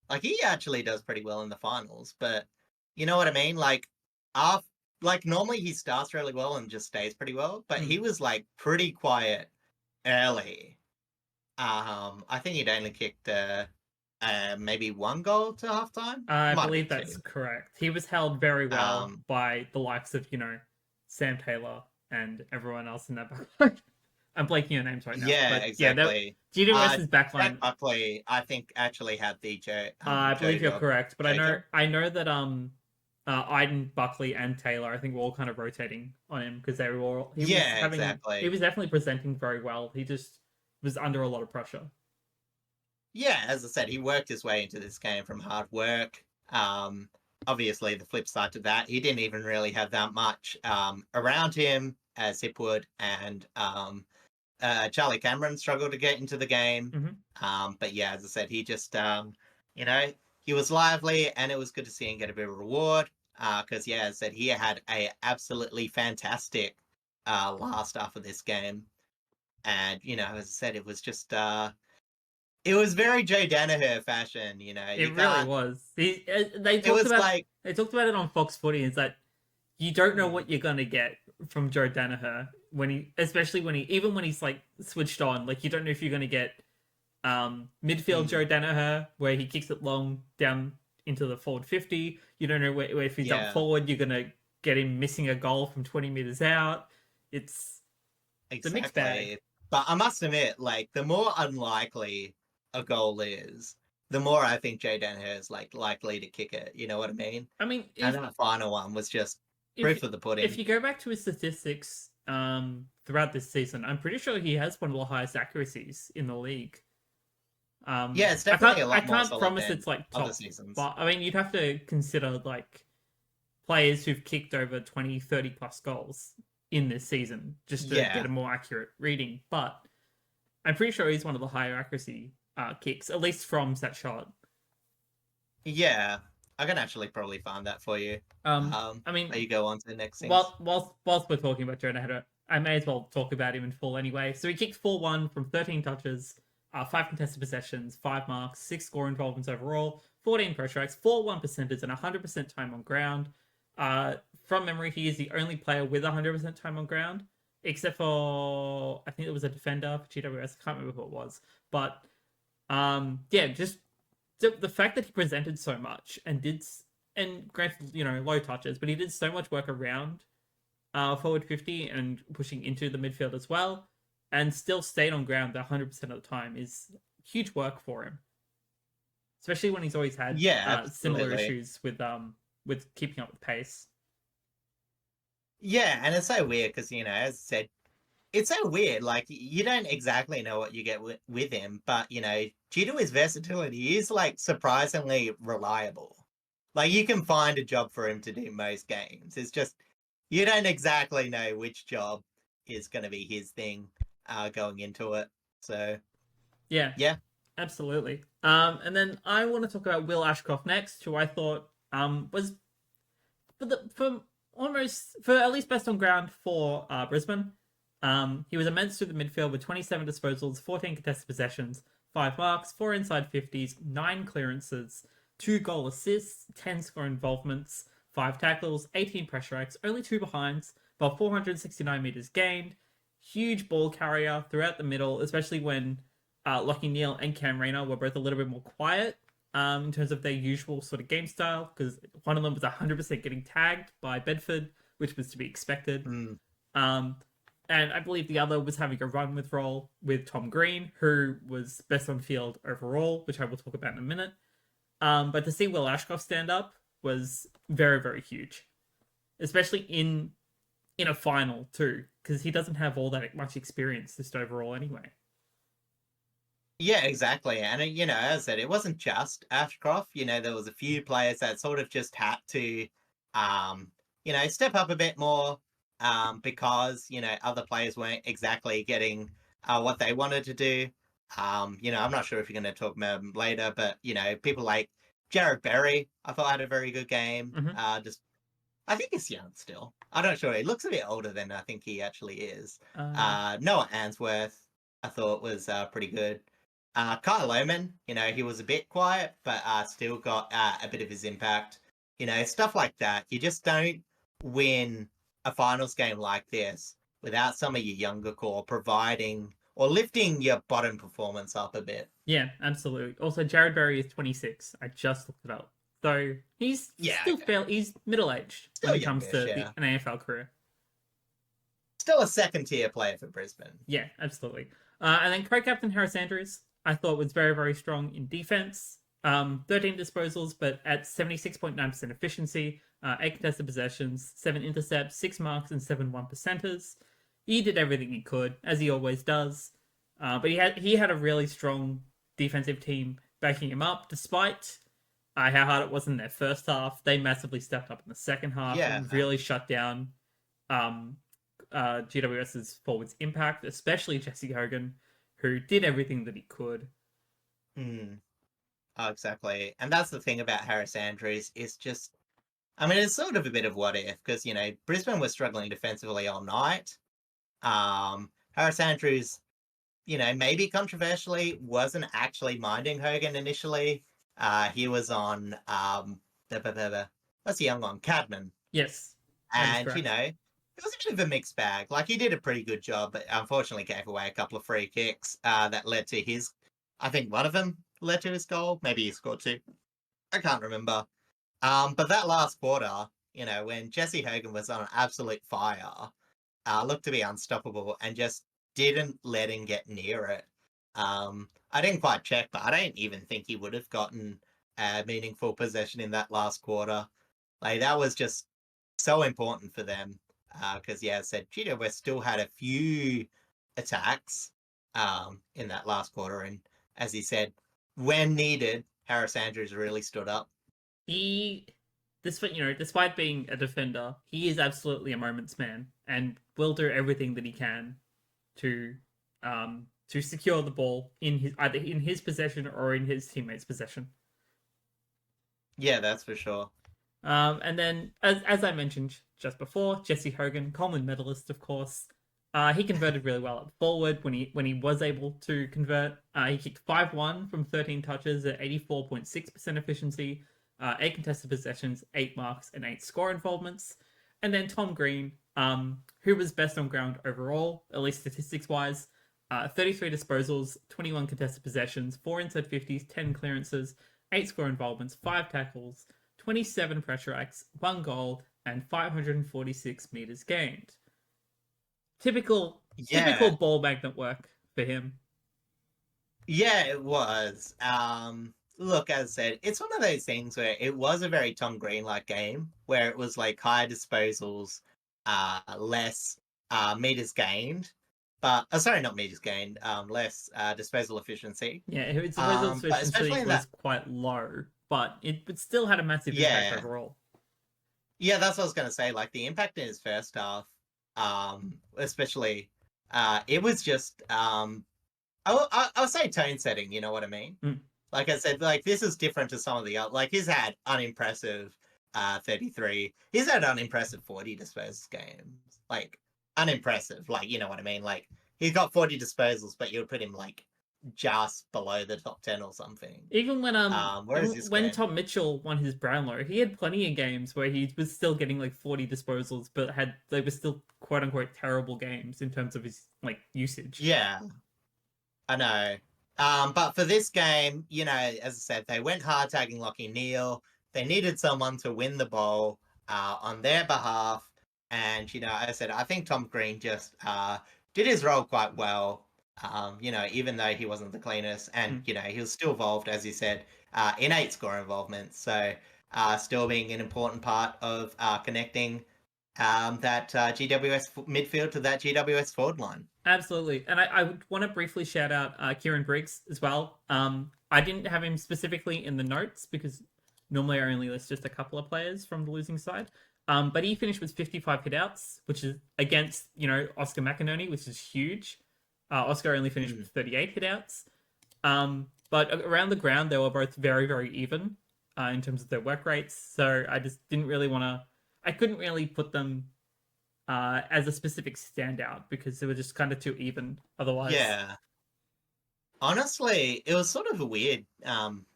Like he actually does pretty well in the finals, but you know what I mean? Like normally he starts really well and just stays pretty well, but he was like pretty quiet early. I think he'd only kicked maybe one goal to halftime. I Might have believe been that's two. correct. He was held very well Um, by the likes of, Sam Taylor and everyone else in that backline. I'm blanking on names right now. yeah, But yeah, exactly. GWS's Jack backline, Buckley, I think actually had the I believe you're correct, but I Joe know job. I know that Iden, Buckley, and Taylor, I think were all kind of rotating on him because they were all Yeah, he exactly. was definitely presenting very well. He just was under a lot of pressure. Yeah, as I said, he worked his way into this game from hard work. Obviously, the flip side to that, he didn't even really have that much around him as Hipwood and Charlie Cameron struggled to get into the game. But yeah, as I said, he just, you know, he was lively and it was good to see him get a bit of reward. Because, yeah, as I said, he had a absolutely fantastic last half of this game. And, as I said, it was just it was very Joe Danaher fashion, It You really can't. was. It was like, They talked about it on Fox Footy. Is that you don't know mm, what you're gonna get from Joe Danaher especially even when he's like switched on. Like you don't know if you're gonna get midfield mm, Joe Danaher where he kicks it long down into the forward 50. You don't know where if he's up yeah, forward, you're gonna get him missing a goal from 20 meters out. It's a mixed bag. exactly. But I must admit, like, the more unlikely a goal is, the more I think Joe Danaher is like likely to kick it. You know what I mean? I mean, And that final one was just if proof of the if pudding. you go back to his statistics throughout this season, I'm pretty sure he has one of the highest accuracies in the league. Yeah, it's I definitely can't a I lot more can't solid promise than it's like other top, seasons. but I mean you'd have to consider like players who've kicked over 20, 30 plus goals in this season just to get Yeah, a more accurate reading. But I'm pretty sure he's one of the higher accuracy kicks, at least from that shot. yeah. I can actually probably find that for you. I mean, Let you go on to the next things. whilst we're talking about Jonah Header, I may as well talk about him in full anyway. So he kicked 4-1 from 13 touches, 5 contested possessions, 5 marks, 6 score involvements overall, 14 pressure acts, 4-1 percenters, and 100% time on ground. From memory, he is the only player with 100% time on ground, except for I think it was a defender for GWS. I can't remember who it was, But just the fact that he presented so much and granted, low touches, but he did so much work around forward 50 and pushing into the midfield as well, and still stayed on ground 100% of the time is huge work for him. Especially when he's always had similar issues with keeping up with pace. Yeah, and it's so weird because, as I said, it's so weird. Like, you don't exactly know what you get with him, but, due to his versatility, he is, like, surprisingly reliable. Like, you can find a job for him to do most games. It's just, you don't exactly know which job is going to be his thing going into it. So, yeah, absolutely. And then I want to talk about Will Ashcroft next, who I thought was for at least best on ground for Brisbane. He was immense through the midfield with 27 disposals, 14 contested possessions, 5 marks, 4 inside 50s, 9 clearances, 2 goal assists, 10 score involvements, 5 tackles, 18 pressure acts, only 2 behinds, about 469 metres gained. Huge ball carrier throughout the middle, especially when Lachie Neale and Cam Rayner were both a little bit more quiet in terms of their usual sort of game style, because one of them was 100% getting tagged by Bedford, which was to be expected. And I believe the other was having a run with role with Tom Green, who was best on field overall, which I will talk about in a minute. But to see Will Ashcroft stand up was very, very huge, especially in a final too, because he doesn't have all that much experience just overall anyway. Yeah, exactly. And, as I said, it wasn't just Ashcroft. There was a few players that sort of just had to, step up a bit more because, other players weren't exactly getting what they wanted to do. I'm not sure if you're going to talk about them later, but, people like Jared Berry, I thought had a very good game. I think he's young still. I'm not sure. He looks a bit older than I think he actually is. Noah Answorth, I thought was pretty good. Kyle Lohman, he was a bit quiet, but still got a bit of his impact. Stuff like that. You just don't win a finals game like this without some of your younger core providing or lifting your bottom performance up a bit. Yeah, absolutely. Also, Jared Berry is 26. I just looked it up. So he's he's middle-aged when it comes to an AFL career. Still a second-tier player for Brisbane. Yeah, absolutely. And then co-captain Harris Andrews, I thought was very, very strong in defense. 13 disposals, but at 76.9% efficiency, 8 contested possessions, 7 intercepts, 6 marks, and 7 1%ers. He did everything he could, as he always does. But he had a really strong defensive team backing him up, despite how hard it was in their first half. They massively stepped up in the second half and really shut down GWS's forwards' impact, especially Jesse Hogan, who did everything that he could. Oh, exactly. And that's the thing about Harris Andrews is just, it's sort of a bit of what if, because, Brisbane was struggling defensively all night. Harris Andrews, maybe controversially, wasn't actually minding Hogan initially. He was on, what's the young one? Cadman. Yes. And, it was a bit of a mixed bag. Like, he did a pretty good job, but unfortunately gave away a couple of free kicks that led to his, I think one of them led to his goal. Maybe he scored 2. I can't remember. But that last quarter, when Jesse Hogan was on absolute fire, looked to be unstoppable and just didn't let him get near it. I didn't quite check, but I don't even think he would have gotten a meaningful possession in that last quarter. Like, that was just so important for them. Because, I said GWS still had a few attacks in that last quarter. And as he said, when needed, Harris Andrews really stood up. Despite being a defender, he is absolutely a moments man and will do everything that he can to secure the ball either in his possession or in his teammates' possession. Yeah, that's for sure. And then, as I mentioned just before, Jesse Hogan, Coleman medalist, of course. He converted really well at forward when he was able to convert. He kicked 5-1 from 13 touches at 84.6% efficiency, 8 contested possessions, 8 marks, and 8 score involvements. And then Tom Green, who was best on ground overall, at least statistics-wise, 33 disposals, 21 contested possessions, 4 inside 50s, 10 clearances, 8 score involvements, 5 tackles, 27 pressure acts, 1 goal, and 546 meters gained. Typical Yeah, ball magnet work for him. yeah, it was. Look, as I said, it's one of those things where it was a very Tom Green-like game, where it was like high disposals, less meters gained, but sorry, not meters gained, less disposal efficiency. Yeah, his disposal But especially efficiency in was that, quite low, but it still had a massive impact yeah, overall. yeah, that's what I was gonna say. Like the impact in his first half, especially, it was just I would say tone setting. You know what I mean? Mm. Like I said, like this is different to some of the other. Like he's had unimpressive 33. He's had unimpressive 40 disposals games. Like unimpressive. Like you know what I mean? Like he's got 40 disposals, but you would put him like just below the top 10 or something. Even Whereas this when game, Tom Mitchell won his Brownlow, he had plenty of games where he was still getting like 40 disposals, but they were still quote unquote terrible games in terms of his like usage. yeah, I know. But for this game, you know, as I said, they went hard tagging Lockie Neal. They needed someone to win the ball on their behalf. And, you know, as I said, I think Tom Green just did his role quite well. You know, even though he wasn't the cleanest. And, you know, he was still involved, as you said, in 8 score involvement. So still being an important part of connecting that GWS midfield to that GWS forward line. Absolutely. And I would want to briefly shout out Kieran Briggs as well. I didn't have him specifically in the notes because normally I only list just a couple of players from the losing side. But he finished with 55 hitouts, which is against, Oscar McInerney, which is huge. Oscar only finished with 38 hitouts. But around the ground, they were both very, very even in terms of their work rates. So I just didn't really want to... I couldn't really put them as a specific standout because they were just kind of too even otherwise. Yeah. Honestly, it was sort of a weird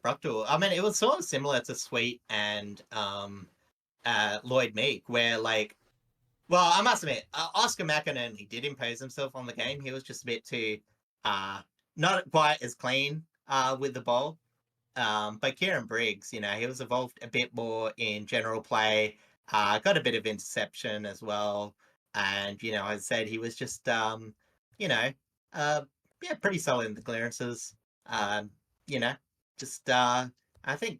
Bruckdale. I mean, it was sort of similar to Sweet and Lloyd Meek, where like, well, I must admit, Oscar McInerney did impose himself on the game. He was just a bit too not quite as clean with the ball. But Kieran Briggs, you know, he was involved a bit more in general play, got a bit of interception as well. And, you know, as I said, he was just, you know, yeah, pretty solid in the clearances. You know, just, I think,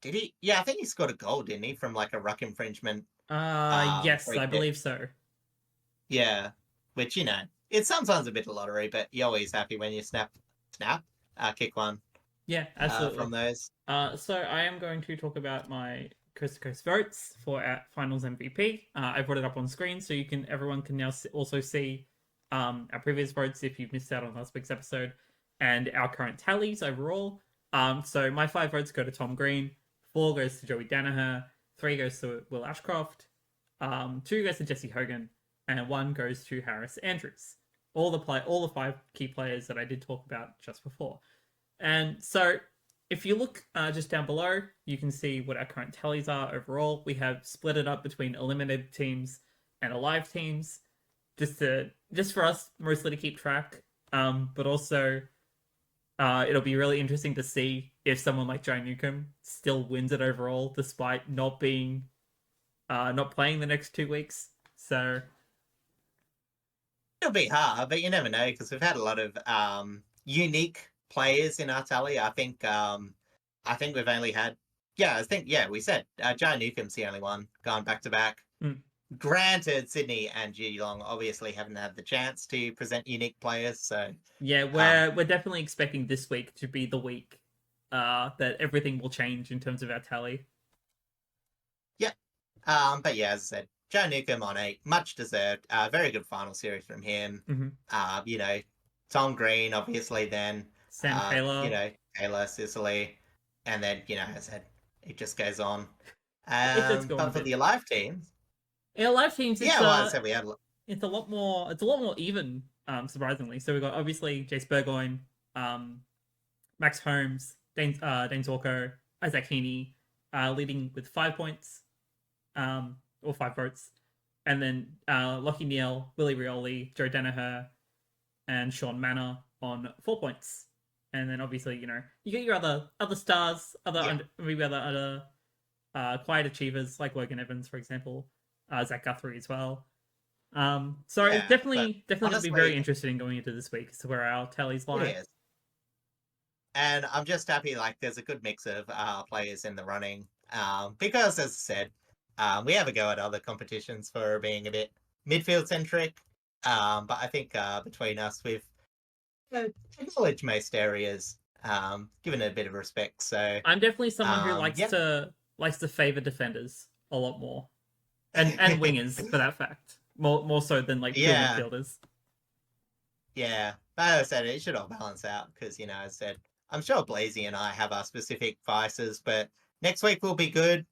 did he? Yeah, I think he scored a goal, didn't he, from like a ruck infringement? Yes, Free I kick. believe so. Yeah, which, you know, it's sometimes a bit of lottery, but you're always happy when you kick one Yeah, absolutely. from those. So I am going to talk about my Coast to Coast votes for our finals MVP. I brought it up on screen so everyone can now also see our previous votes if you've missed out on last week's episode and our current tallies overall. So my 5 votes go to Tom Green, 4 goes to Joey Danaher, 3 goes to Will Ashcroft, 2 goes to Jesse Hogan, and 1 goes to Harris Andrews. All the 5 key players that I did talk about just before. And so if you look just down below, you can see what our current tallies are overall. We have split it up between eliminated teams and alive teams, just for us mostly to keep track. But also, it'll be really interesting to see if someone like Jai Newcomb still wins it overall, despite not playing the next 2 weeks. So it'll be hard, but you never know because we've had a lot of unique players in our tally. I think we've only had we said Joe Newcomb's the only one going back to back. Granted, Sydney and Geelong obviously haven't had the chance to present unique players, so yeah, we're definitely expecting this week to be the week that everything will change in terms of our tally. Yeah. But yeah, as I said, Joe Newcomb on 8, much deserved. Very good final series from him. Mm-hmm. You know, Tom Green, obviously, then Sam Taylor. You know, Taylor, Sicily, and then, you know, as I said, it just goes on. It does go on But a for bit. the alive teams, Live teams, yeah, well, I said we had. It's a lot more even, surprisingly. So we've got obviously Jace Burgoyne, Max Holmes, Dane Zorko, Isaac Heaney, leading with 5 points, or 5 votes. And then Lockie Neal, Willie Rioli, Joe Danaher, and Sean Manor on 4 points. And then obviously, you get your other stars, maybe other quiet achievers like Logan Evans, for example, Zach Guthrie as well. So it's definitely going to be very interesting going into this week as to where our tallies lie. It is. And I'm just happy, there's a good mix of players in the running. Because, as I said, we have a go at other competitions for being a bit midfield-centric. But I think between us, we've acknowledged most areas, given it a bit of respect. So I'm definitely someone who likes to favour defenders a lot more. And wingers, for that fact. More so than, pure midfielders. Yeah. But as I said, it should all balance out because, as I said, I'm sure Blazy and I have our specific vices, but next week will be good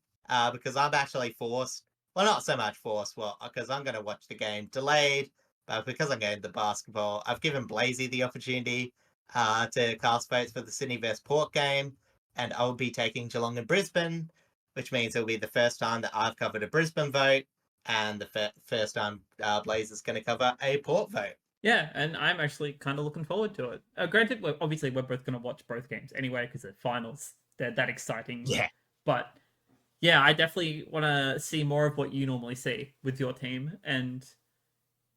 because I'm actually forced. Well, not so much forced, because I'm going to watch the game delayed, but because I'm going to the basketball, I've given Blazy the opportunity to cast votes for the Sydney vs Port game, and I'll be taking Geelong and Brisbane, which means it'll be the first time that I've covered a Brisbane vote, and the first time Blazy's going to cover a Port vote. Yeah, and I'm actually kind of looking forward to it. Granted, we're both going to watch both games anyway because they're finals. They're that exciting. Yeah. But yeah, I definitely want to see more of what you normally see with your team. And,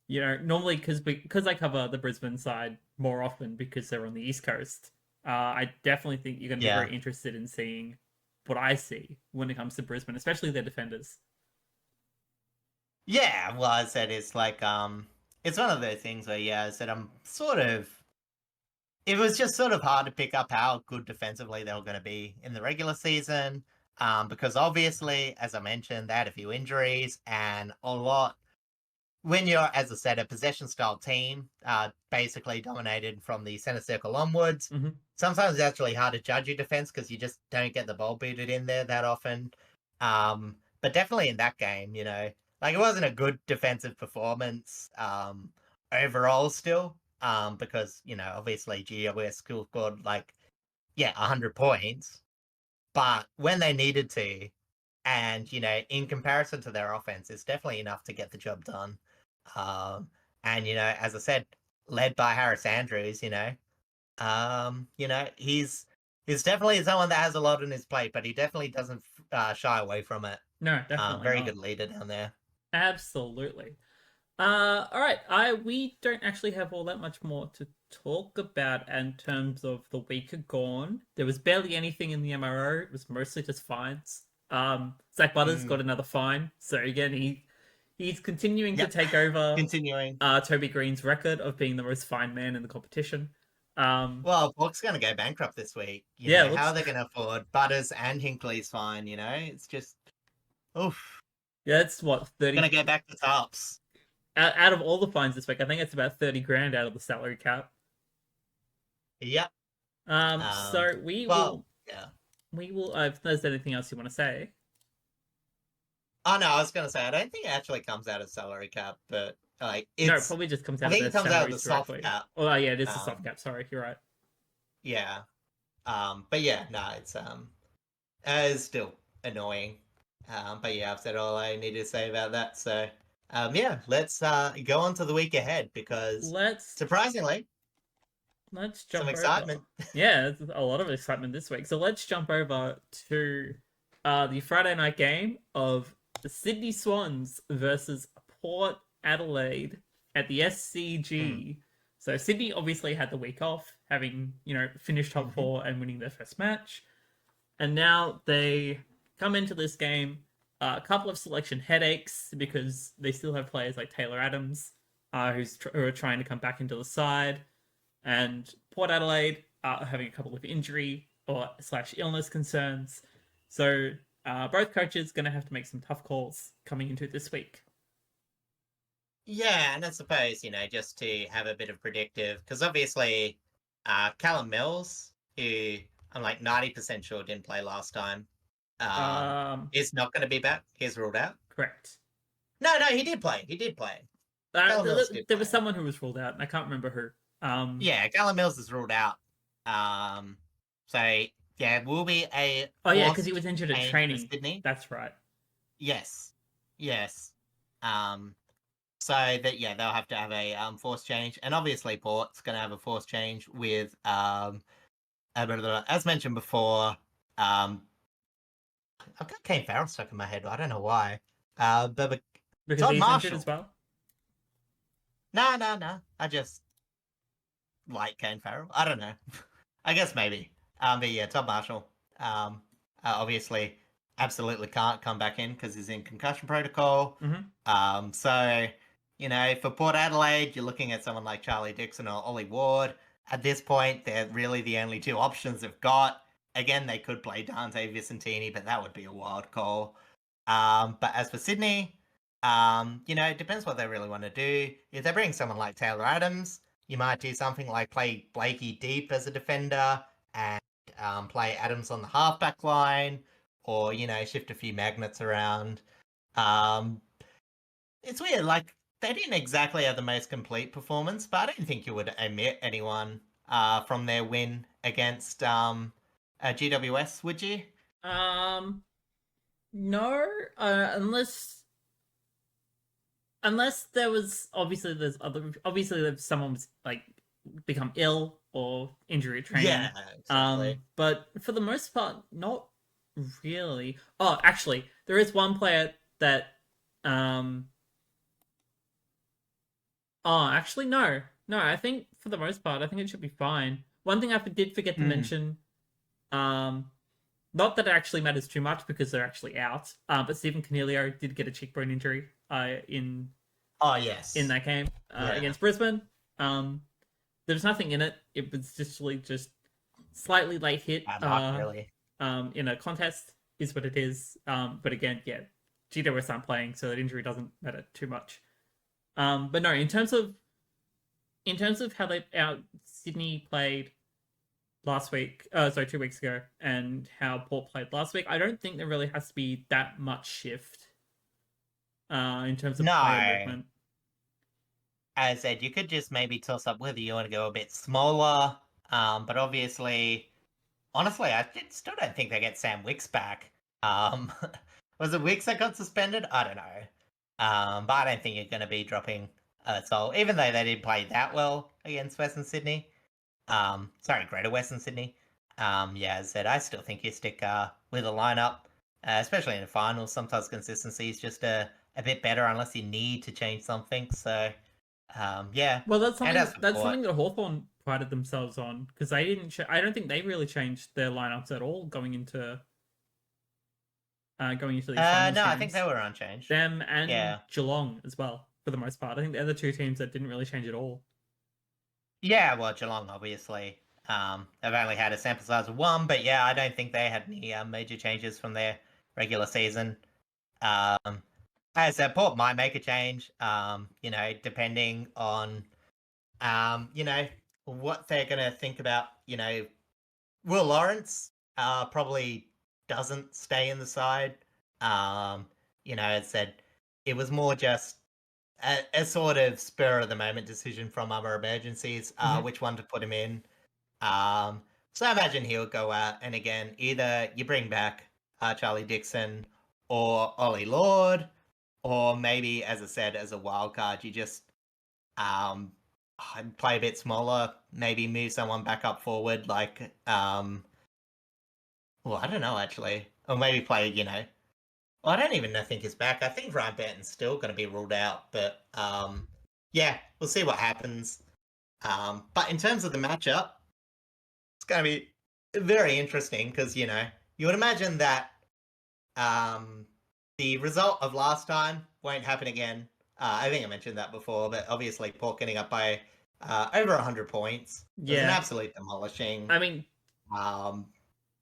normally because I cover the Brisbane side more often because they're on the East Coast, I definitely think you're going to be very interested in seeing what I see when it comes to Brisbane, especially their defenders. Yeah, well, I said it's it's one of those things where, I said I'm it was just sort of hard to pick up how good defensively they were going to be in the regular season. Because obviously, as I mentioned, they had a few injuries and a lot. When you're, as I said, a possession style team, basically dominated from the center circle onwards, sometimes it's actually hard to judge your defense because you just don't get the ball booted in there that often. But definitely in that game, it wasn't a good defensive performance overall still, because, obviously GWS still scored 100 points. But when they needed to, and, in comparison to their offense, it's definitely enough to get the job done. And, as I said, led by Harris Andrews, he's definitely someone that has a lot on his plate, but he definitely doesn't shy away from it. No, definitely very not. Good leader down there. Absolutely. All right. We don't actually have all that much more to talk about in terms of the week gone. There was barely anything in the MRO. It was mostly just fines. Zach Butters got another fine, so again he's continuing to take over. Toby Green's record of being the most fined man in the competition. Well, Port's going to go bankrupt this week. How are they going to afford Butters and Hinkley's fine? It's just, oof. Yeah, it's what 30. Going to go back to tops. Out of all the fines this week, I think it's about 30 grand out of the salary cap. Yep. So we will. Yeah. We will. If there's anything else you want to say. Oh no, I was going to say I don't think it actually comes out of salary cap, but no, it probably just comes out. I think it comes out of the soft cap. Oh yeah, it is the soft cap. Sorry, you're right. Yeah. But yeah, no, it's still annoying. But yeah, I've said all I need to say about that. So, let's go on to the week ahead because surprisingly, let's jump some excitement. Yeah, there's a lot of excitement this week. So let's jump over to the Friday night game of the Sydney Swans versus Port Adelaide at the SCG. So Sydney obviously had the week off, having finished top 4 and winning their first match, and now they come into this game a couple of selection headaches because they still have players like Taylor Adams, who are trying to come back into the side, and Port Adelaide are having a couple of injury or / illness concerns. So both coaches going to have to make some tough calls coming into this week. Yeah, and I suppose, just to have a bit of predictive, because obviously Callum Mills, who I'm 90% sure didn't play last time, is not going to be back. He's ruled out. Correct. No, he did play. There was someone who was ruled out, and I can't remember who. Yeah, Callum Mills is ruled out. So yeah, will be a. Oh yeah, because he was injured at training. Sydney. That's right. Yes. So that they'll have to have a force change, and obviously Port's going to have a force change with as mentioned before. I've got Kane Farrell stuck in my head. I don't know why. But Because Todd he's injured Marshall. as well. No. I just like Kane Farrell. I don't know. I guess maybe. But yeah, Todd Marshall. Obviously, absolutely can't come back in because he's in concussion protocol. Mm-hmm. So for Port Adelaide, you're looking at someone like Charlie Dixon or Ollie Ward. At this point, they're really the only two options they've got. Again, they could play Dante Vicentini, but that would be a wild call. But as for Sydney, it depends what they really want to do. If they bring someone like Taylor Adams, you might do something like play Blakey deep as a defender and play Adams on the halfback line, or shift a few magnets around. It's weird, like they didn't exactly have the most complete performance, but I don't think you would omit anyone from their win against GWS, would you? No, unless there was obviously there's someone was like become ill or injury training. Yeah, exactly. But for the most part, not really. Oh, actually, there is one player that Oh, actually, no. No, I think for the most part, I think it should be fine. One thing I did forget to mention, not that it actually matters too much because they're actually out, but Stephen Cornelio did get a cheekbone injury in that game against Brisbane. There was nothing in it. It was just slightly late hit Not really. in a contest is what it is. But again, yeah, GWS aren't playing, so that injury doesn't matter too much. But no, in terms of how Sydney played last week, 2 weeks ago, and how Port played last week, I don't think there really has to be that much shift in terms of player movement. As I said, you could just maybe toss up whether you want to go a bit smaller, but honestly, I still don't think they get Sam Wicks back. Was it Wicks that got suspended? I don't know. But I don't think you're going to be dropping Sol, even though they didn't play that well against Western Sydney. Greater Western Sydney. As I said, I still think you stick with a lineup, especially in the finals. Sometimes consistency is just a bit better unless you need to change something. So, Well, that's something that Hawthorn prided themselves on because they didn't. I don't think they really changed their lineups at all going into these finals games. I think they were unchanged. Them and Geelong as well, for the most part. I think they're the two teams that didn't really change at all. Yeah, well, Geelong obviously. They've only had a sample size of one, but yeah, I don't think they had any major changes from their regular season. As I said, Port might make a change. Depending on, what they're gonna think about. Will Lawrence probably doesn't stay in the side. As I said, it was more just a sort of spur of the moment decision from other emergencies, which one to put him in. So I imagine he'll go out, and again, either you bring back Charlie Dixon or Ollie Lord, or maybe, as I said, as a wild card, you just play a bit smaller, maybe move someone back up forward, like well, I don't know actually, or maybe play, well, I don't even think he's back. I think Ryan Benton's still going to be ruled out, but we'll see what happens. But in terms of the matchup, it's going to be very interesting because you would imagine that the result of last time won't happen again. I think I mentioned that before, but obviously Port getting up by over 100 points. Yeah, an absolute demolishing. I mean,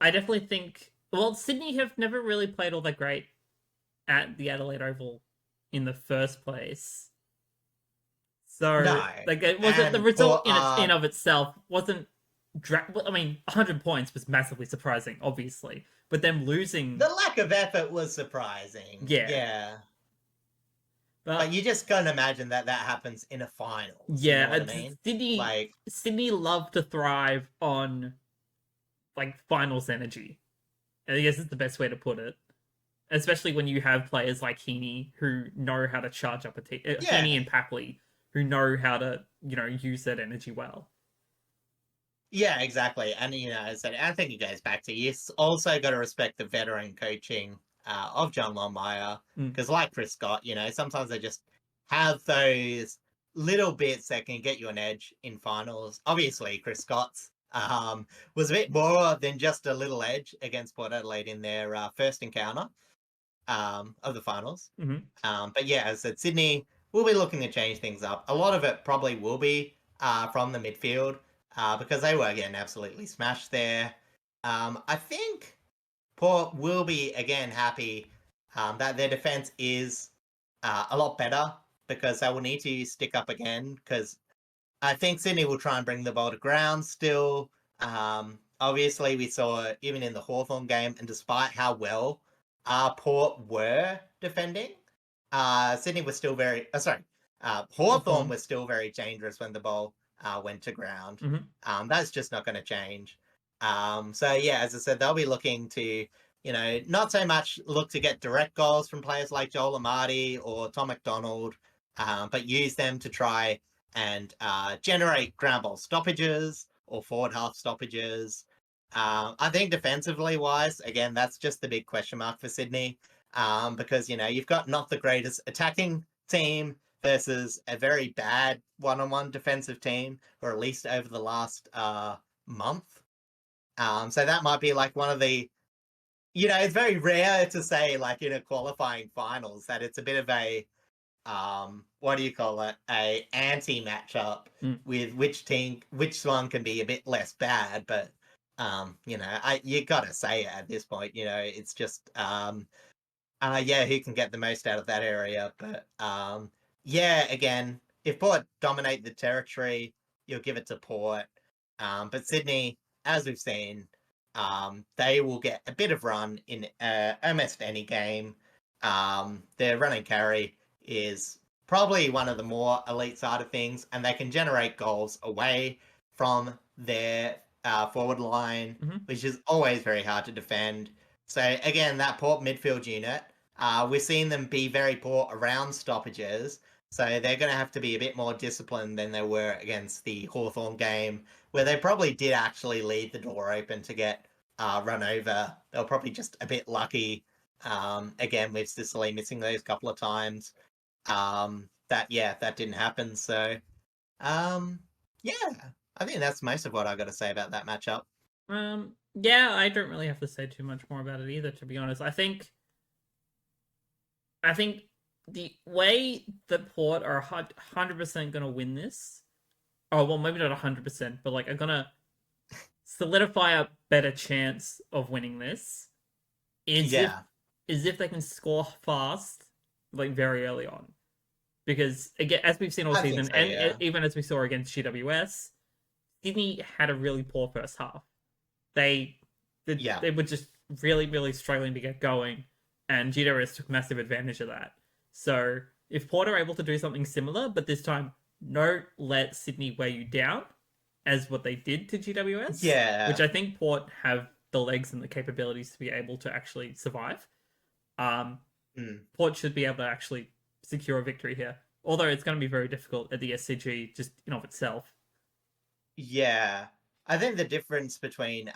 I definitely think. Well, Sydney have never really played all that great at the Adelaide Oval in the first place. So, it wasn't the result in of itself wasn't. I mean, 100 points was massively surprising, obviously, but them losing. The lack of effort was surprising. Yeah. But you just can't imagine that happens in a final. Yeah, you know what I mean? Sydney love to thrive on finals energy. I guess it's the best way to put it. especially when you have players like Heaney who know how to charge up a team. Yeah. Heaney and Packley who know how to, use that energy well. Yeah, exactly. And, as I think it goes back to you also got to respect the veteran coaching of John Longmire. Because, like Chris Scott, sometimes they just have those little bits that can get you an edge in finals. Obviously, Chris Scott's was a bit more than just a little edge against Port Adelaide in their first encounter of the finals. But yeah, as I said, Sydney will be looking to change things up. A lot of it probably will be from the midfield. Because they were getting absolutely smashed there. I think Port will be again happy that their defense is a lot better because they will need to stick up again because I think Sydney will try and bring the ball to ground still. Obviously, we saw it even in the Hawthorn game, and despite how well Port were defending, Sydney was still very. Hawthorn was still very dangerous when the ball went to ground. That's just not going to change. So yeah, as I said, they'll be looking to, not so much look to get direct goals from players like Joel Amati or Tom McDonald, but use them to try and generate ground ball stoppages or forward half stoppages. I think defensively wise, again, that's just the big question mark for Sydney. Because you've got not the greatest attacking team versus a very bad one-on-one defensive team, or at least over the last month. So that might be like one of the, it's very rare to say like in a qualifying finals that it's a bit of a, what do you call it? A anti matchup with which one can be a bit less bad, but you gotta say it at this point. It's just who can get the most out of that area? But again, if Port dominate the territory, you'll give it to Port. But Sydney, as we've seen, they will get a bit of run in almost any game. Their run and carry is probably one of the more elite side of things, and they can generate goals away from their forward line, which is always very hard to defend. So again, that Port midfield unit, we're seeing them be very poor around stoppages. So they're going to have to be a bit more disciplined than they were against the Hawthorn game, where they probably did actually leave the door open to get run over. They were probably just a bit lucky. Again, with Sicily missing those couple of times. That didn't happen. So, I think that's most of what I got to say about that matchup. I don't really have to say too much more about it either, to be honest. I think the way that Port are 100% going to win this, well, maybe not 100%, but like are going to solidify a better chance of winning this is if they can score fast, like very early on. Because again, as we've seen all season, even as we saw against GWS, Sydney had a really poor first half. They were just really, really struggling to get going, and GWS took massive advantage of that. So if Port are able to do something similar, but this time don't let Sydney weigh you down, as what they did to GWS, which I think Port have the legs and the capabilities to be able to actually survive. Port should be able to actually secure a victory here, although it's going to be very difficult at the SCG just in of itself. Yeah, I think the difference between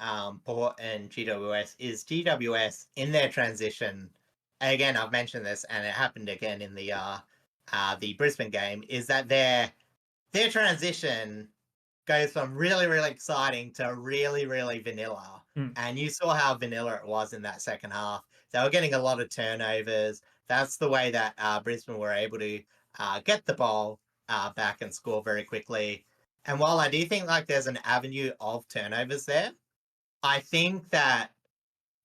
Port and GWS is GWS in their transition. Again, I've mentioned this, and it happened again in the Brisbane game. Is that their transition goes from really, really exciting to really, really vanilla. And you saw how vanilla it was in that second half. They were getting a lot of turnovers. That's the way that Brisbane were able to get the ball back and score very quickly. And while I do think like there's an avenue of turnovers there, I think that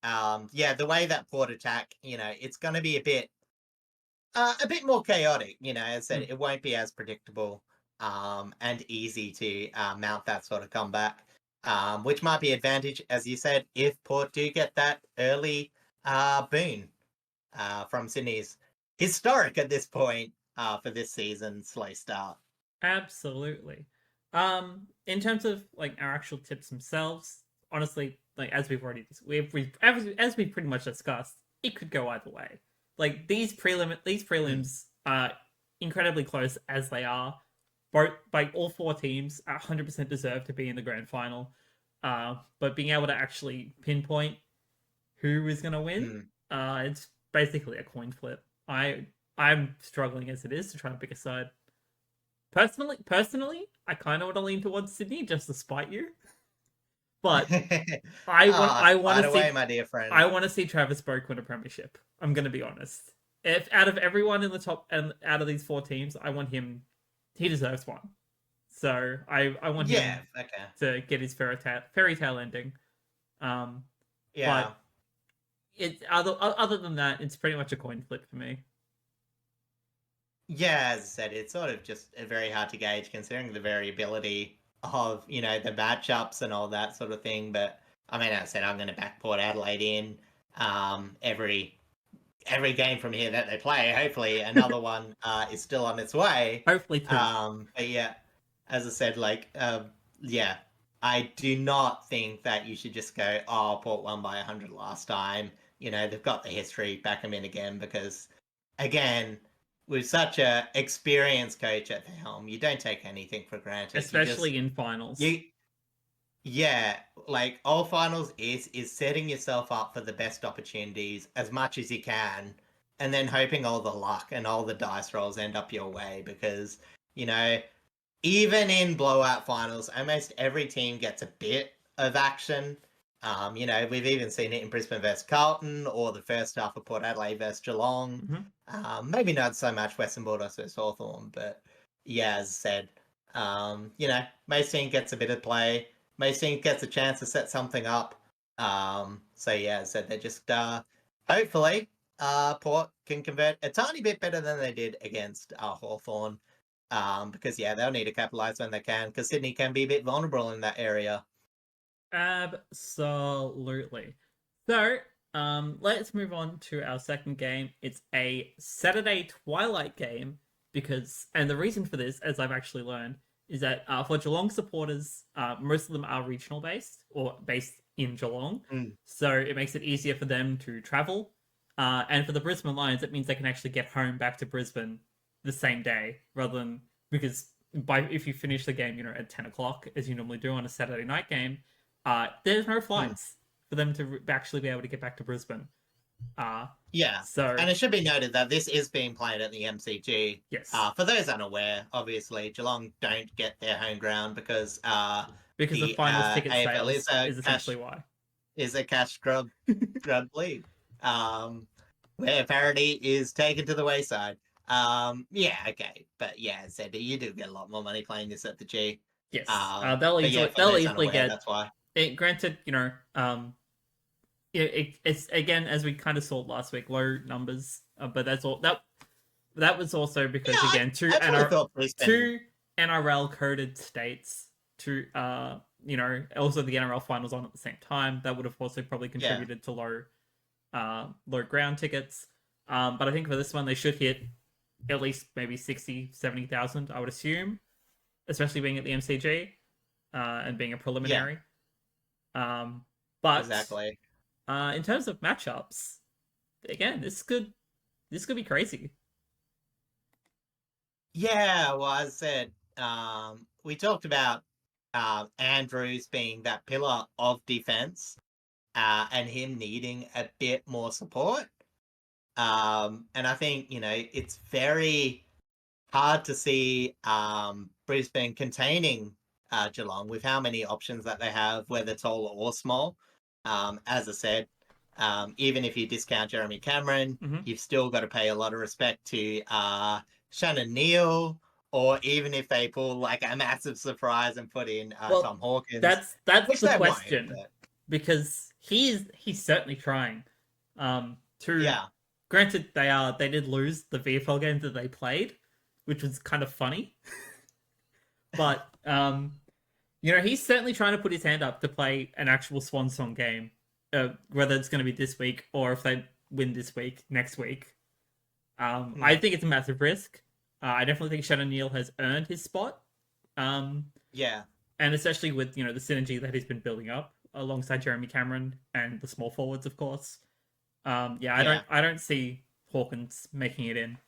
the way that Port attack, it's going to be a bit more chaotic. As I said, it won't be as predictable and easy to mount that sort of comeback, which might be advantage, as you said, if Port do get that early boon from Sydney's historic at this point for this season slow start. Absolutely. In terms of like our actual tips themselves, honestly, like as we've already as we pretty much discussed, it could go either way. Like these prelims are incredibly close as they are. Both like all four teams 100% deserve to be in the grand final. But being able to actually pinpoint who is going to win, Mm. it's basically a coin flip. I'm struggling as it is to try and pick a side. Personally, I kind of want to lean towards Sydney just to spite you. But I want Fight to away, see my dear friend. I want to see Travis Boak win a premiership. I'm going to be honest. If out of everyone in the top and out of these four teams, I want him. He deserves one. So I want Yeah, him okay. to get his fairy tale ending. Yeah. But it other than that, it's pretty much a coin flip for me. Yeah, as I said, it's sort of just very hard to gauge considering the variability of, the matchups and all that sort of thing. But I mean, as I said, I'm going to back Port Adelaide in every game from here that they play. Hopefully, another one is still on its way. Hopefully, too. But yeah, as I said, yeah, I do not think that you should just go, oh, Port won by 100 last time. They've got the history, back them in again because, again, with such a experienced coach at the helm, you don't take anything for granted. Especially in finals. Yeah, like all finals is setting yourself up for the best opportunities as much as you can, and then hoping all the luck and all the dice rolls end up your way because, even in blowout finals, almost every team gets a bit of action. We've even seen it in Brisbane versus Carlton or the first half of Port Adelaide versus Geelong. Maybe not so much Western Bulldogs versus Hawthorn, but yeah, as I said, most team gets a bit of play. Most team gets a chance to set something up. So yeah, as I said, they're just hopefully Port can convert a tiny bit better than they did against Hawthorn. Because yeah, they'll need to capitalize when they can, because Sydney can be a bit vulnerable in that area. Absolutely. So, let's move on to our second game. It's a Saturday twilight game and the reason for this, as I've actually learned, is that for Geelong supporters, most of them are regional based or based in Geelong, so it makes it easier for them to travel. And for the Brisbane Lions, it means they can actually get home back to Brisbane the same day, rather than because if you finish the game, at 10 o'clock as you normally do on a Saturday night game, there's no flights for them to actually be able to get back to Brisbane. Yeah. So, and it should be noted that this is being played at the MCG. Yes. For those unaware, obviously Geelong don't get their home ground because the finals ticket AFL sales is essentially why. Is a cash grub league. Where parity is taken to the wayside. Yeah, okay. But yeah, as I said, you do get a lot more money playing this at the G. Yes. They'll easily get. That's why. Granted, it's again, as we kind of saw last week, low numbers, but that's all. That was also because two NRL coded states, also the NRL finals on at the same time. That would have also probably contributed to low ground tickets. But I think for this one, they should hit at least maybe 60, 70,000, I would assume, especially being at the MCG and being a preliminary. But exactly. In terms of matchups, again, this could be crazy. Yeah, well, as I said, we talked about Andrews being that pillar of defense and him needing a bit more support. And I think, it's very hard to see Brisbane containing Geelong with how many options that they have, whether tall or small. As I said, even if you discount Jeremy Cameron, you've still got to pay a lot of respect to Shannon Neal, or even if they pull like a massive surprise and put in Tom Hawkins. That's the question, because he's certainly trying. Granted, they did lose the VFL game that they played, which was kind of funny. But he's certainly trying to put his hand up to play an actual swan song game, whether it's going to be this week or if they win this week, next week. I think it's a massive risk. I definitely think Shannon Neal has earned his spot. Yeah. And especially with, the synergy that he's been building up alongside Jeremy Cameron and the small forwards, of course. Yeah. I don't see Hawkins making it in.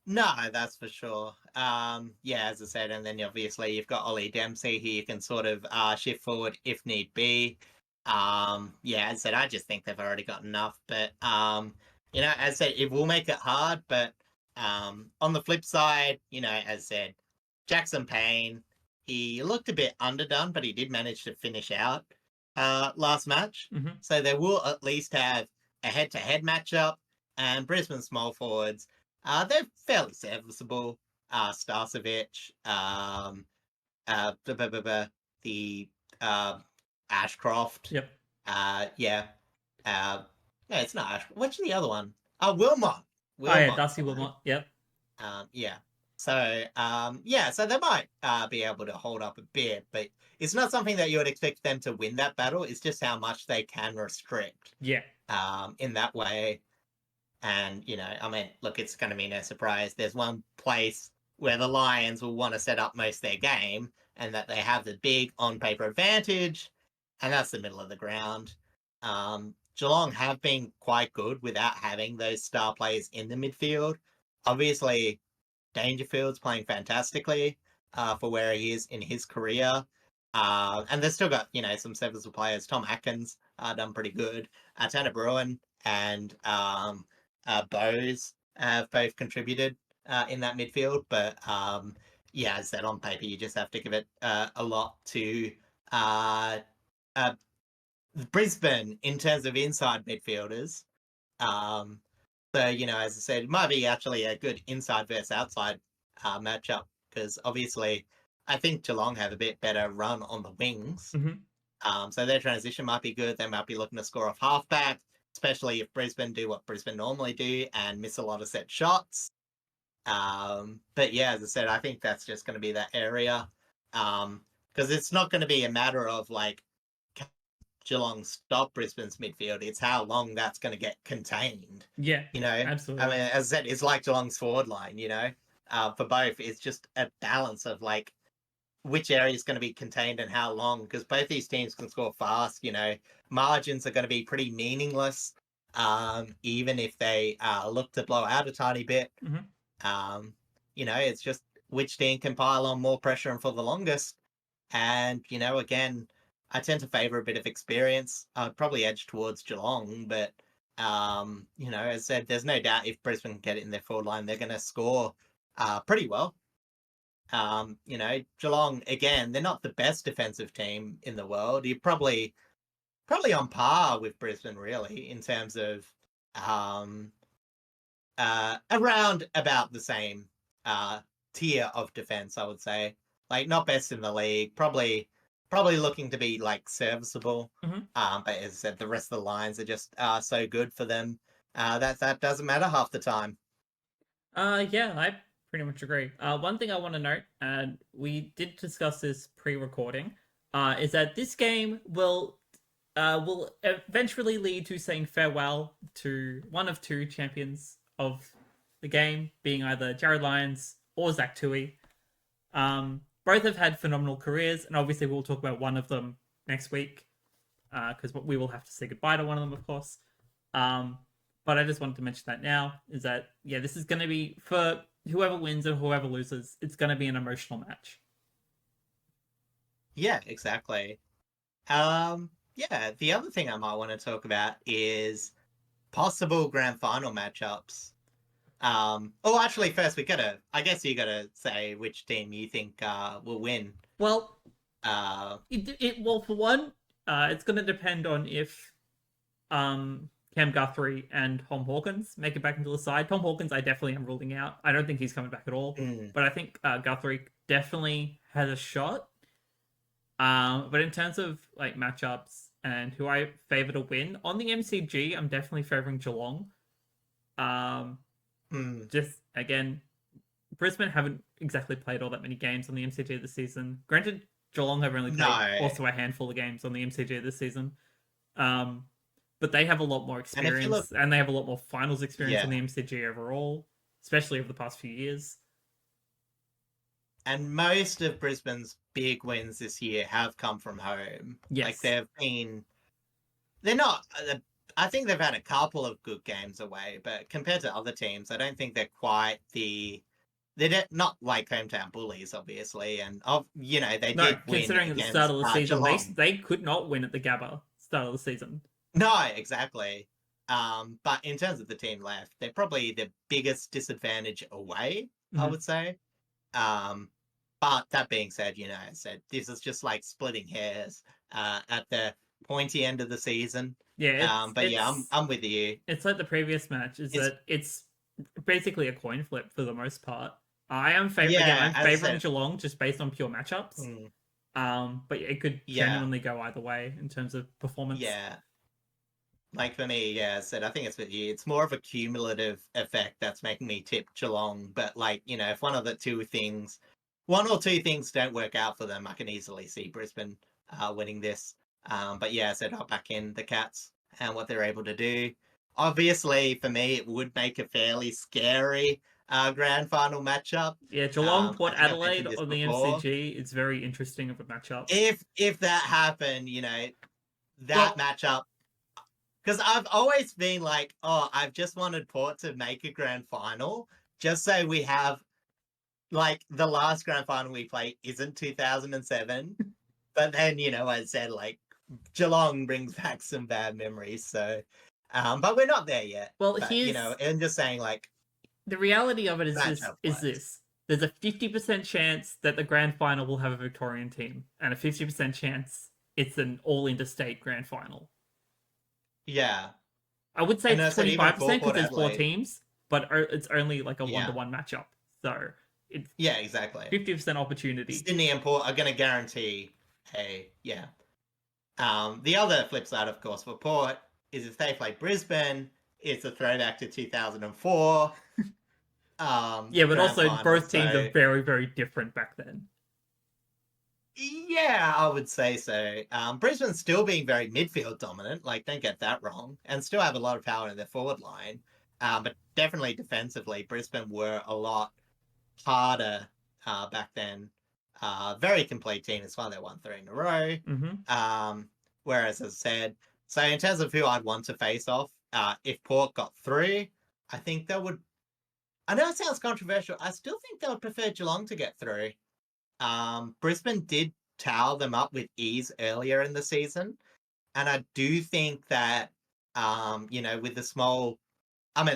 No, that's for sure. Yeah, as I said, and then obviously you've got Ollie Dempsey who you can sort of shift forward if need be. Yeah, as I said, I just think they've already got enough. But as I said, it will make it hard. But on the flip side, as I said, Jackson Payne, he looked a bit underdone, but he did manage to finish out last match. Mm-hmm. So they will at least have a head-to-head matchup, and Brisbane small forwards. They're fairly serviceable. Starcevic, the uh, Ashcroft. Yep. Yeah. Uh, no, it's not Ashcroft. What's the other one? Wilmot. Oh yeah, Wilmot. Darcy Wilmot. Yep. Yeah. So, so they might be able to hold up a bit, but it's not something that you would expect them to win that battle. It's just how much they can restrict. Yeah. In that way. And, look, it's going to be no surprise. There's one place where the Lions will want to set up most of their game and that they have the big on-paper advantage, and that's the middle of the ground. Geelong have been quite good without having those star players in the midfield. Obviously, Dangerfield's playing fantastically for where he is in his career. And they've still got, some serviceable players. Tom Atkins done pretty good. Tanner Bruin and Bose have both contributed in that midfield. But as I said, on paper, you just have to give it a lot to Brisbane in terms of inside midfielders. So, as I said, it might be actually a good inside versus outside matchup because obviously I think Geelong have a bit better run on the wings. Mm-hmm. So their transition might be good. They might be looking to score off halfback, especially if Brisbane do what Brisbane normally do and miss a lot of set shots. But yeah, as I said, I think that's just going to be that area because it's not going to be a matter of like Geelong stop Brisbane's midfield. It's how long that's going to get contained. Yeah. Absolutely. I mean, as I said, it's like Geelong's forward line. For both, it's just a balance of like which area is going to be contained and how long, because both these teams can score fast. Margins are going to be pretty meaningless, even if they look to blow out a tiny bit. Mm-hmm. It's just which team can pile on more pressure and for the longest. And again, I tend to favour a bit of experience. I'd probably edge towards Geelong, but as I said, there's no doubt if Brisbane get it in their forward line, they're going to score pretty well. Geelong, again, they're not the best defensive team in the world. You're probably on par with Brisbane, really, in terms of around about the same tier of defense, I would say. Like, not best in the league, probably looking to be like serviceable. Mm-hmm. But as I said, the rest of the lines are just so good for them that doesn't matter half the time. Yeah, I pretty much agree. One thing I want to note, and we did discuss this pre-recording, is that this game will eventually lead to saying farewell to one of two champions of the game, being either Jared Lyons or Zach Tui. Both have had phenomenal careers, and obviously we'll talk about one of them next week, because we will have to say goodbye to one of them, of course. But I just wanted to mention that now, is that, yeah, this is going to be, for whoever wins and whoever loses, it's going to be an emotional match. Yeah, exactly. The other thing I might want to talk about is possible grand final matchups. Actually, first I guess you gotta say which team you think will win. Well, well, for one, it's going to depend on if Cam Guthrie and Tom Hawkins make it back into the side. Tom Hawkins, I definitely am ruling out. I don't think he's coming back at all. But I think Guthrie definitely has a shot. But in terms of like matchups and who I favor to win on the MCG, I'm definitely favoring Geelong. Just again, Brisbane haven't exactly played all that many games on the MCG this season. Granted, Geelong have only played also a handful of games on the MCG this season. But they have a lot more experience and they have a lot more finals experience on the MCG overall, especially over the past few years. And most of Brisbane's big wins this year have come from home. Yes. Like they're not I think they've had a couple of good games away, but compared to other teams, I don't think they're quite they're not like hometown bullies, obviously, and they No, did win considering at the start against of the season, Geelong. they could not win at the Gabba start of the season. No, exactly. But in terms of the team left, they're probably the biggest disadvantage away, I would say. But that being said, I said this is just like splitting hairs at the pointy end of the season. Yeah, But yeah, I'm with you. it's like the previous match. It's That it's basically a coin flip for the most part. I'm yeah, as I favoring said, Geelong just based on pure matchups. But it could yeah, genuinely go either way in terms of performance. yeah. Like for me, yeah, I said I think it's with you. It's more of a cumulative effect that's making me tip Geelong. But if one or two things don't work out for them, I can easily see Brisbane winning this. But yeah, I said I'll back in the Cats and what they're able to do. Obviously, for me, it would make a fairly scary grand final matchup. Yeah, Geelong, I Port think I've Adelaide mentioned this on the before. MCG. It's very interesting of a matchup. If that happened, that matchup. Because I've always been like, oh, I've just wanted Port to make a grand final, just so we have, like, the last grand final we played isn't 2007. But then, I said, like, Geelong brings back some bad memories. So, but we're not there yet. Well, But, here's and just saying, like, the reality of it matchup is wise. this. There's a 50% chance that the grand final will have a Victorian team, and a 50% chance it's an all interstate grand final. Yeah. I would say And I it's said even 25% for because Port there's four Adelaide. teams, but it's only like a Yeah. 1-to-1 matchup. So it's Yeah, exactly. 50% opportunity. Sydney and Port are going to guarantee yeah. The other flip side, of course, for Port is if they play Brisbane, it's a throwback to 2004. Yeah, but also final, both teams so are very, very different back then. yeah, I would say so. Brisbane's still being very midfield dominant, like don't get that wrong, and still have a lot of power in their forward line. But definitely defensively, Brisbane were a lot harder back then. Very complete team. It's why they won 3 in a row. Whereas, as I said, so in terms of who I'd want to face off, if Port got through, I think they would. I know it sounds controversial. I still think they would prefer Geelong to get through. Brisbane did towel them up with ease earlier in the season, and I do think that, with the small,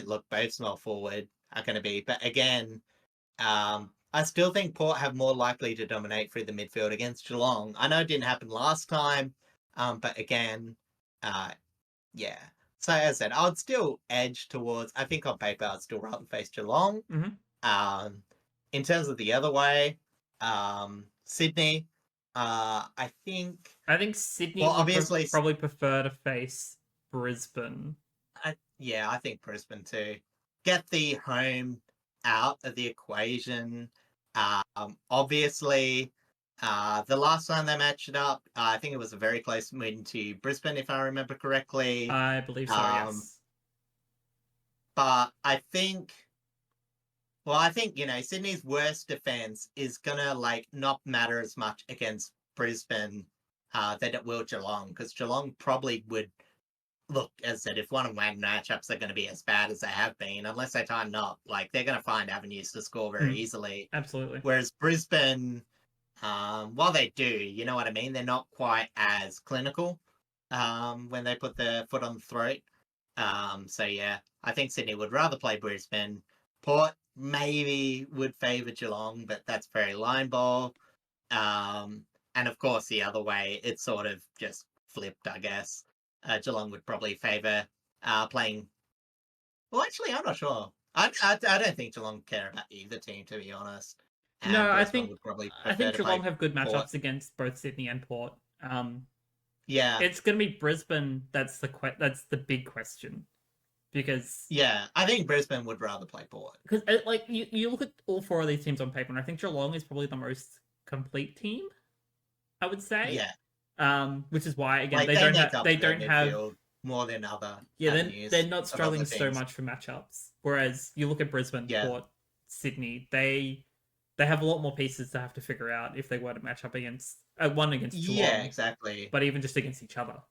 look, both small forward are going to be, but again, I still think Port have more likely to dominate through the midfield against Geelong. I know it didn't happen last time, but again, yeah. So as I said, I would still edge towards. I think on paper, I'd still rather face Geelong. In terms of the other way, Sydney. I think Sydney well, would obviously, probably prefer to face Brisbane. I think Brisbane too. Get the home out of the equation. Obviously, the last time they matched it up, I think it was a very close win to Brisbane, if I remember correctly. I believe so, yes. But I think, Sydney's worst defense is gonna not matter as much against Brisbane than it will Geelong, because Geelong probably would. Look, as I said, if one of my matchups are going to be as bad as they have been, unless they tighten up, they're going to find avenues to score very easily. Absolutely. Whereas Brisbane, while they do, you know what I mean, they're not quite as clinical when they put their foot on the throat. So yeah, I think Sydney would rather play Brisbane. Port maybe would favour Geelong, but that's very line ball. And of course, the other way, it's sort of just flipped, I guess. Geelong would probably favour playing. Well, actually, I'm not sure. I don't think Geelong care about either team, to be honest. And no, Brisbane would probably prefer to Geelong play have good matchups Port. against both Sydney and Port. Yeah, it's going to be Brisbane. That's the big question, because I think Brisbane would rather play Port, because you look at all four of these teams on paper, and I think Geelong is probably the most complete team, I would say. Yeah. Which is why again they don't have more than other. Yeah, they're not struggling so much for matchups. Whereas you look at Brisbane, Port, Sydney, they have a lot more pieces to have to figure out if they were to match up against one against Geelong. Yeah, exactly. But even just against each other.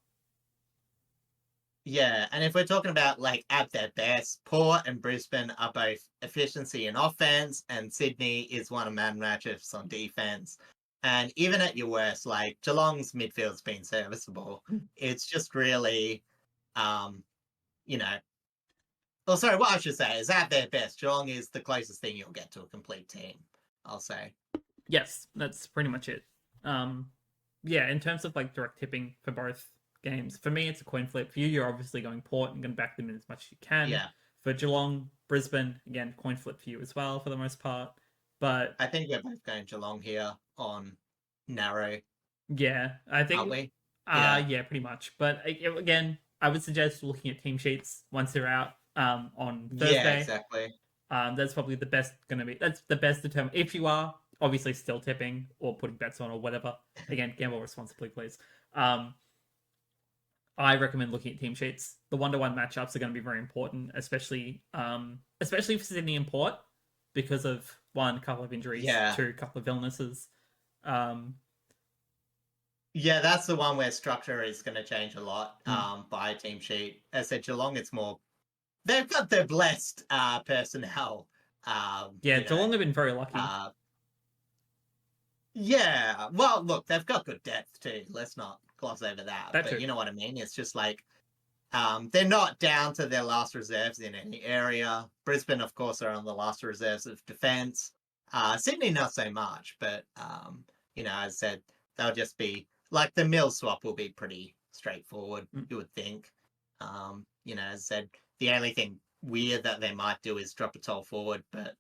Yeah, and if we're talking about like at their best, Port and Brisbane are both efficiency in offense, and Sydney is one of man matchups on defense. And even at your worst, like Geelong's midfield's been serviceable. It's just really, um, you know, well, sorry, what I should say is at their best, Geelong is the closest thing you'll get to a complete team, I'll say. Yes, that's pretty much it. Yeah, in terms of like direct tipping for both games, for me it's a coin flip. For you, you're obviously going Port and going to back them in as much as you can. Yeah, For Geelong, Brisbane, again, coin flip for you as well for the most part. But I think we're both going Geelong here on narrow, yeah, I aren't think, we? Yeah, yeah, pretty much. But again, I would suggest looking at team sheets once they're out on yeah, Thursday. exactly. That's probably the best going to be. That's the best determine. If you are obviously still tipping or putting bets on or whatever, again, gamble responsibly, please. I recommend looking at team sheets. The 1-to-1 matchups are going to be very important, especially for Sydney and Port, because of one, couple of injuries, Yeah. two, couple of illnesses. Um, Yeah, that's the one where structure is going to change a lot Mm. by team sheet. As I said, Geelong, it's more they've got their blessed personnel. yeah, Geelong have been very lucky. Uh, yeah, well, look, they've got good depth too. Let's not gloss over that. That But too. you know what I mean? It's just like they're not down to their last reserves in any area. Brisbane, of course, are on the last reserves of defence. Sydney, not so much. But, as I said, they'll just be like the mill swap will be pretty straightforward, you would think. As I said, the only thing weird that they might do is drop a toll forward, but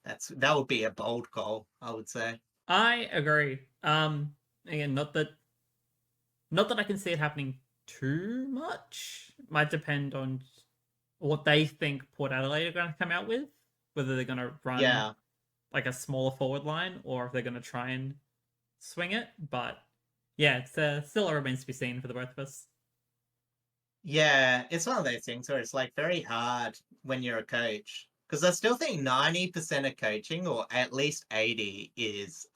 that would be a bold call, I would say. I agree. Again, not that I can see it happening too much. Might depend on what they think Port Adelaide are going to come out with, whether they're going to run Yeah. like a smaller forward line or if they're going to try and swing it. But yeah, it's still remains to be seen for the both of us. Yeah, it's one of those things where it's like very hard when you're a coach because I still think 90% of coaching, or at least 80, is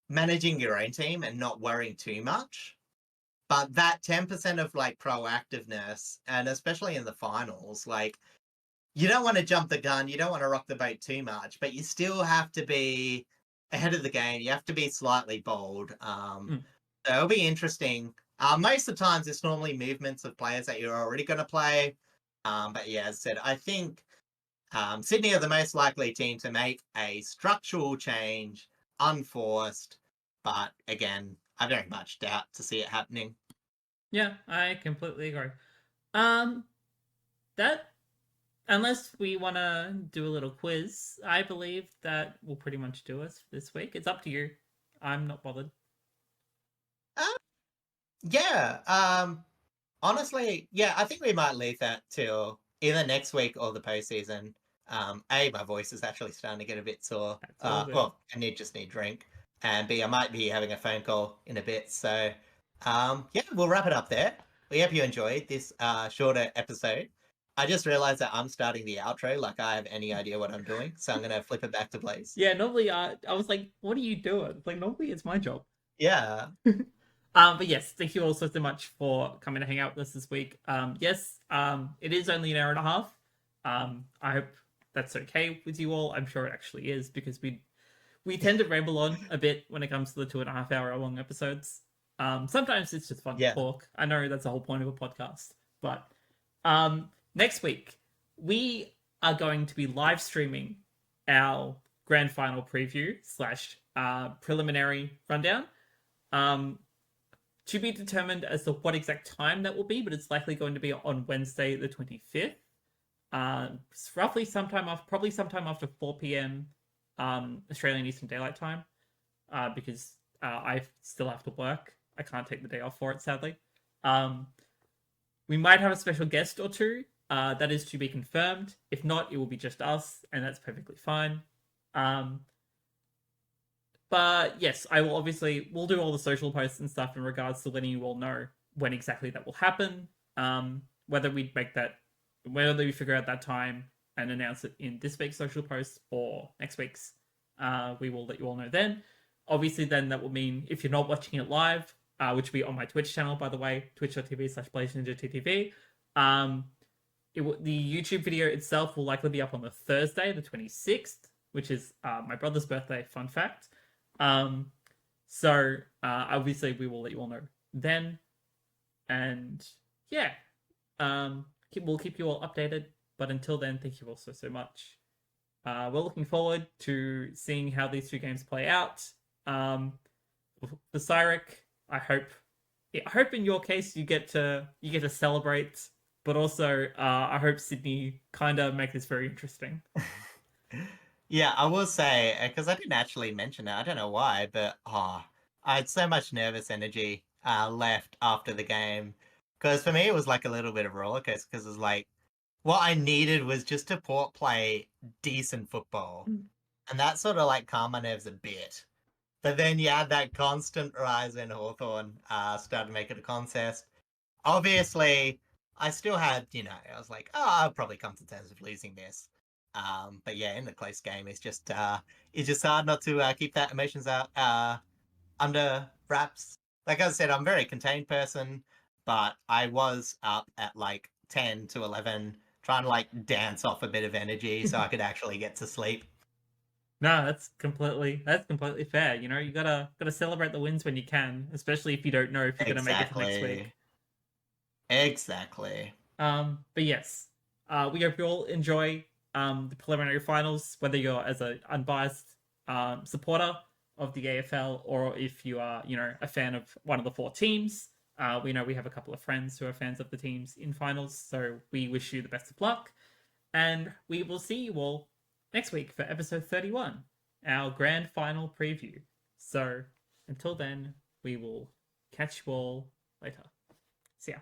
managing your own team and not worrying too much. But that 10% of like proactiveness, and especially in the finals, like you don't want to jump the gun, you don't want to rock the boat too much, but you still have to be ahead of the game. You have to be slightly bold. So it'll be interesting. Most of the times, it's normally movements of players that you're already going to play. But yeah, as I said, I think Sydney are the most likely team to make a structural change, unforced. But again, I very much doubt to see it happening. Yeah, I completely agree. Um, that unless we want to do a little quiz, I believe that will pretty much do us this week. It's up to you. I'm not bothered. Uh, yeah. Honestly, yeah, I think we might leave that till either next week or the postseason. My voice is actually starting to get a bit sore. That's all good. Well, I just need drink. And B, I might be having a phone call in a bit. So, yeah, we'll wrap it up there. We hope you enjoyed this shorter episode. I just realized that I'm starting the outro like I have any idea what I'm doing. So I'm going to flip it back to Blaze. Yeah, normally I was like, what are you doing? Like normally it's my job. Yeah. But yes, thank you all so much for coming to hang out with us this week. Yes, it is only an hour and a half. I hope that's okay with you all. I'm sure it actually is because we tend to ramble on a bit when it comes to the 2.5 hour long episodes. Sometimes it's just fun to talk. I know that's the whole point of a podcast. But next week we are going to be live streaming our grand final preview / preliminary rundown. To be determined as to what exact time that will be, but it's likely going to be on Wednesday, the 25th. Roughly probably sometime after 4 p.m. Australian Eastern Daylight Time, because I still have to work. I can't take the day off for it, sadly. We might have a special guest or two. That is to be confirmed. If not, it will be just us, and that's perfectly fine. But yes, we'll do all the social posts and stuff in regards to letting you all know when exactly that will happen. Whether we figure out that time and announce it in this week's social post or next week's, we will let you all know then. Obviously, then that will mean if you're not watching it live, which will be on my Twitch channel, by the way, twitch.tv/BlazeNinjaTTV. The YouTube video itself will likely be up on the Thursday, the 26th, which is my brother's birthday, fun fact. So obviously we will let you all know then. And yeah, we'll keep you all updated. But until then, thank you all so much. We're looking forward to seeing how these two games play out. For Cyric, I hope in your case you get to celebrate, but also I hope Sydney kind of make this very interesting. Yeah, I will say, because I didn't actually mention it, I don't know why, but I had so much nervous energy left after the game. Because for me, it was like a little bit of a roller coaster, because it was like, what I needed was just to Port play decent football. And that sort of like calmed my nerves a bit. But then you had that constant rise when Hawthorn started to make it a contest. Obviously, I still had, I was like, I'll probably come to terms with losing this. But yeah, in the close game, it's just hard not to keep that emotions out under wraps. Like I said, I'm a very contained person, but I was up at like 10 to 11 trying to like dance off a bit of energy so I could actually get to sleep. No, that's completely fair. You gotta celebrate the wins when you can, especially if you don't know if you're gonna make it to next week. Exactly. But yes, we hope you all enjoy the preliminary finals, whether you're as an unbiased supporter of the AFL or if you are, a fan of one of the 4 teams. We know we have a couple of friends who are fans of the teams in finals, so we wish you the best of luck. And we will see you all next week for episode 31, our grand final preview. So until then, we will catch you all later. See ya.